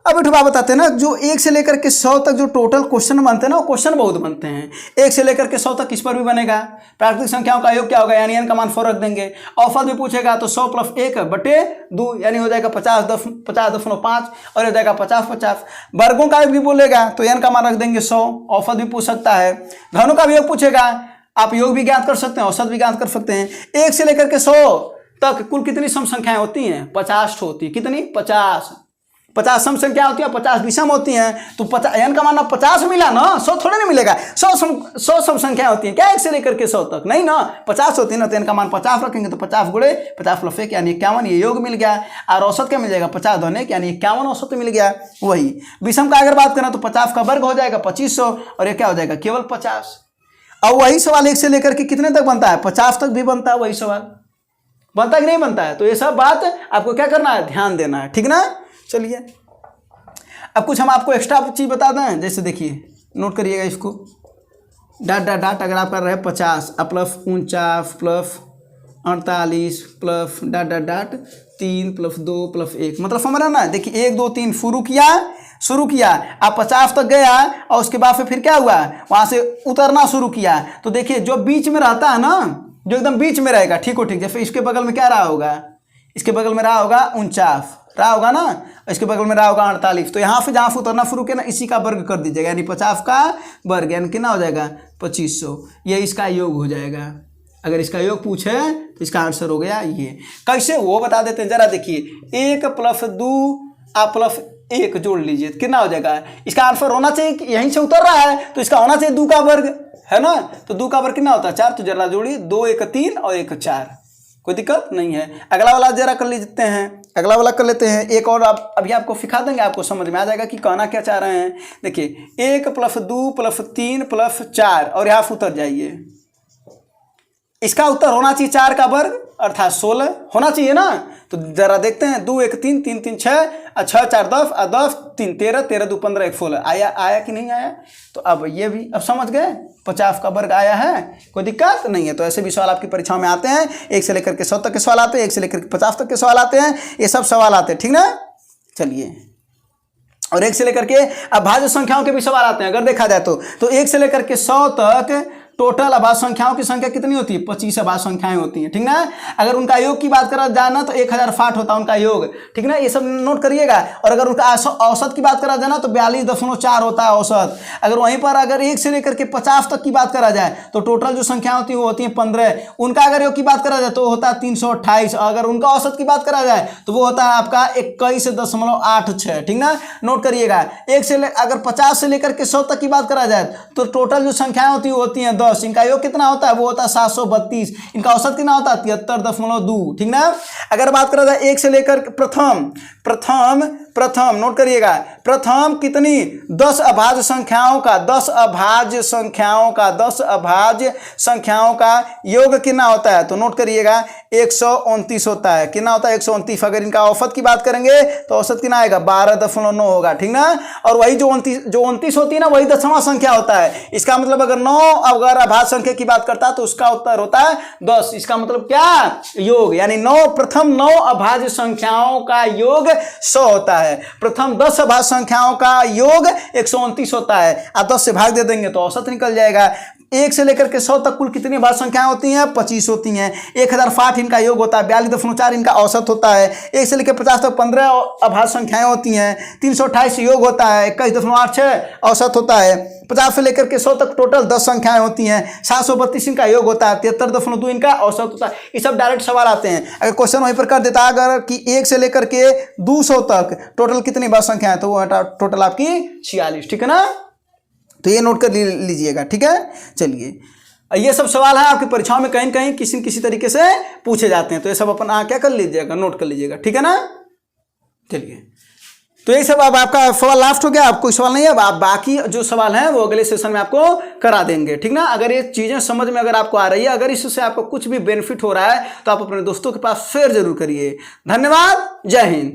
अब एक बात बताते हैं ना, जो 1 से लेकर के 100 तक जो टोटल क्वेश्चन बनते हैं ना, वो क्वेश्चन बहुत बनते हैं। 1 से लेकर के 100 तक किस पर भी बनेगा, प्राकृतिक संख्याओं का योग क्या होगा, यानी n का मान 4 रख देंगे। औसत भी पूछेगा तो 100 + 1/2, यानी हो जाएगा 50.5, और हो जाएगा 50 50। वर्गों का भी बोलेगा तो n का मान रख देंगे 100, औसत भी पूछ सकता है। घनों का भी योग पूछेगा, आप योग भी ज्ञात कर सकते हैं, औसत भी ज्ञात कर सकते हैं। 1 से लेकर के 100 तक कुल कितनी सम संख्याएं होती हैं, 50 होती है। कितनी, 50 सम संख्या होती है, 50 विषम होती हैं। तो n का मान 50 मिला ना, 100 थोड़े नहीं मिलेगा। 100 सम संख्या होती है क्या 1 से लेकर के 100 तक, नहीं ना, 50 होती है ना। तो n का मान 50 रखेंगे तो 50 गुणे 50 + 1 यानी 51, ये योग मिल गया। और औसत क्या मिल जाएगा 50 × 1 यानी 51 औसत मिल गया। वही विषम का अगर बात करें तो 50 का वर्ग हो जाएगा 2500, और ये क्या हो जाएगा केवल 50। अब वही सवाल 1 से लेकर के कितने तक बनता है, 50 तक भी बनता है। वही सवाल बनता कि नहीं बनता है। तो ये सब बात आपको क्या करना है, ध्यान देना है, ठीक ना। चलिए अब कुछ हम आपको एक्स्ट्रा चीज बता दें, जैसे देखिए नोट करिएगा इसको, डाट डाट डाट अगर आप कर रहे हैं 50 + 49 + 48 प्लस डाट डाट डाट 3 + 2 + 1, मतलब समझ रहे ना। देखिए 1 2 3 शुरू किया आप 50 तक गया, और उसके बाद फिर क्या हुआ, वहाँ से उतरना शुरू किया। तो देखिए जो बीच में रहता है ना, जो एकदम बीच में रहेगा, ठीक हो ठीक। जैसे इसके बगल में क्या रहा होगा, इसके बगल में रहा होगा 49 रहा होगा ना, इसके बगल में रहा होगा 48। तो यहाँ से जहाँ से उतरना शुरू किया ना, इसी का वर्ग कर दीजिएगा, यानी 50 का वर्ग यानी कितना हो जाएगा 2500। ये इसका योग हो जाएगा। अगर इसका योग पूछे तो इसका आंसर हो गया ये। कैसे वो बता देते हैं, जरा देखिए 1 + 2 + 1 जोड़ लीजिए, कितना हो जाएगा। इसका आंसर होना चाहिए कि यहीं से उतर रहा है तो इसका होना चाहिए 2 का वर्ग, है ना। तो 2 का वर्ग कितना होता है 4, तो जरा जोड़िए 2 1 3 और 1 4, कोई दिक्कत नहीं है। अगला वाला जरा कर लेते हैं, अगला वाला कर लेते हैं। एक और आप अभी आपको सिखा देंगे, आपको समझ में आ जाएगा कि कहना क्या चाह रहे हैं। देखिए 1 + 2 + 3 + 4, और यहाँ से उतर जाइए। इसका उत्तर होना चाहिए 4 का वर्ग अर्थात 16 होना चाहिए ना। तो जरा देखते हैं 2 1 3 3 3 6 और 6 4 10 और 10 3 13 13 2 15 1 16 आया कि नहीं आया। तो अब ये भी अब समझ गए 50 का वर्ग आया है, कोई दिक्कत नहीं है। तो ऐसे भी सवाल आपकी परीक्षाओं में आते हैं, 1 से लेकर के 100 तक के सवाल आते हैं, 1 से लेकर के 50 तक के सवाल आते हैं, ये सब सवाल आते हैं, ठीक ना। चलिए और 1 से लेकर के अभाज्य संख्याओं के भी सवाल आते हैं। अगर देखा जाए तो 1 से लेकर के 100 तक टोटल अभाज्य संख्याओं की संख्या कितनी होती है, 25 अभाज्य संख्याएं होती हैं, ठीक ना। अगर उनका योग की बात करा जाए ना तो 1060 होता है उनका योग, ठीक ना। ये सब नोट करिएगा। और अगर उनका औसत की बात करा जाए ना तो 42.4 होता है औसत। अगर वहीं पर अगर 1 से लेकर के 50 तक की बात करा जाए तो टोटल जो संख्या होती है वो होती है 15। उनका अगर योग की बात करा जाए तो होता है 328। अगर उनका औसत की बात करा जाए तो वो होता है आपका 21.86, ठीक ना। नोट करिएगा। अगर 50 से लेकर के 100 तक की बात करा जाए तो टोटल जो संख्याएं होती हैं 10। इनका योग कितना होता है, वो होता है 732। इनका औसत कितना होता है 73.2, ठीक ना। अगर बात करा जाए 1 से लेकर प्रथम नोट करिएगा, प्रथम कितनी 10 अभाज्य संख्याओं का योग कितना होता है, तो नोट करिएगा 129 होता है। कितना होता है 129। अगर इनका औसत की बात करेंगे तो औसत कितना आएगा 12.9 होगा, ठीक ना। और वही जो 29 होती है ना, वही 10वां संख्या होता है। इसका मतलब अगर 9 अगर अभाज्य संख्या की बात करता है तो उसका उत्तर होता है 10। इसका मतलब क्या, योग, यानी प्रथम 9 अभाज्य संख्याओं का योग 100 होता है। प्रथम 10 अभाज्य संख्याओं का योग 129 होता है। आप 10 से भाग दे देंगे तो औसत निकल जाएगा। 1 से लेकर के 100 तक कुल कितनी भाज्य संख्याएं होती हैं? 25 होती हैं। 1060 इनका योग होता है, 42.4 इनका औसत होता है। 1 से लेकर 50 तक 15 अभाज्य संख्याएं होती हैं, 328 योग होता है, 21.86 औसत होता है। 50 से लेकर के 100 तक टोटल 10 संख्याएं होती हैं, 732 इनका योग होता है, 73.2 इनका औसत होता है। ये सब डायरेक्ट सवाल आते हैं। अगर क्वेश्चन वहीं पर कर देता है अगर कि 1 से लेकर के 200 तक टोटल कितनी भाज्य संख्या है, तो वो टोटल आपकी 46। ठीक है ना, तो ये नोट कर लीजिएगा। ठीक है, चलिए ये सब सवाल है आपकी परीक्षाओं में कहीं कहीं किसी न किसी तरीके से पूछे जाते हैं, तो ये सब अपन क्या कर लीजिएगा, नोट कर लीजिएगा। ठीक है ना, चलिए तो यही सब। अब आपका सवाल लास्ट हो गया, आपको सवाल नहीं है। अब आप बाकी जो सवाल हैं वो अगले सेशन में आपको करा देंगे। ठीक ना, अगर ये चीज़ें समझ में अगर आपको आ रही है, अगर इससे आपको कुछ भी बेनिफिट हो रहा है तो आप अपने दोस्तों के पास शेयर जरूर करिए। धन्यवाद, जय हिंद।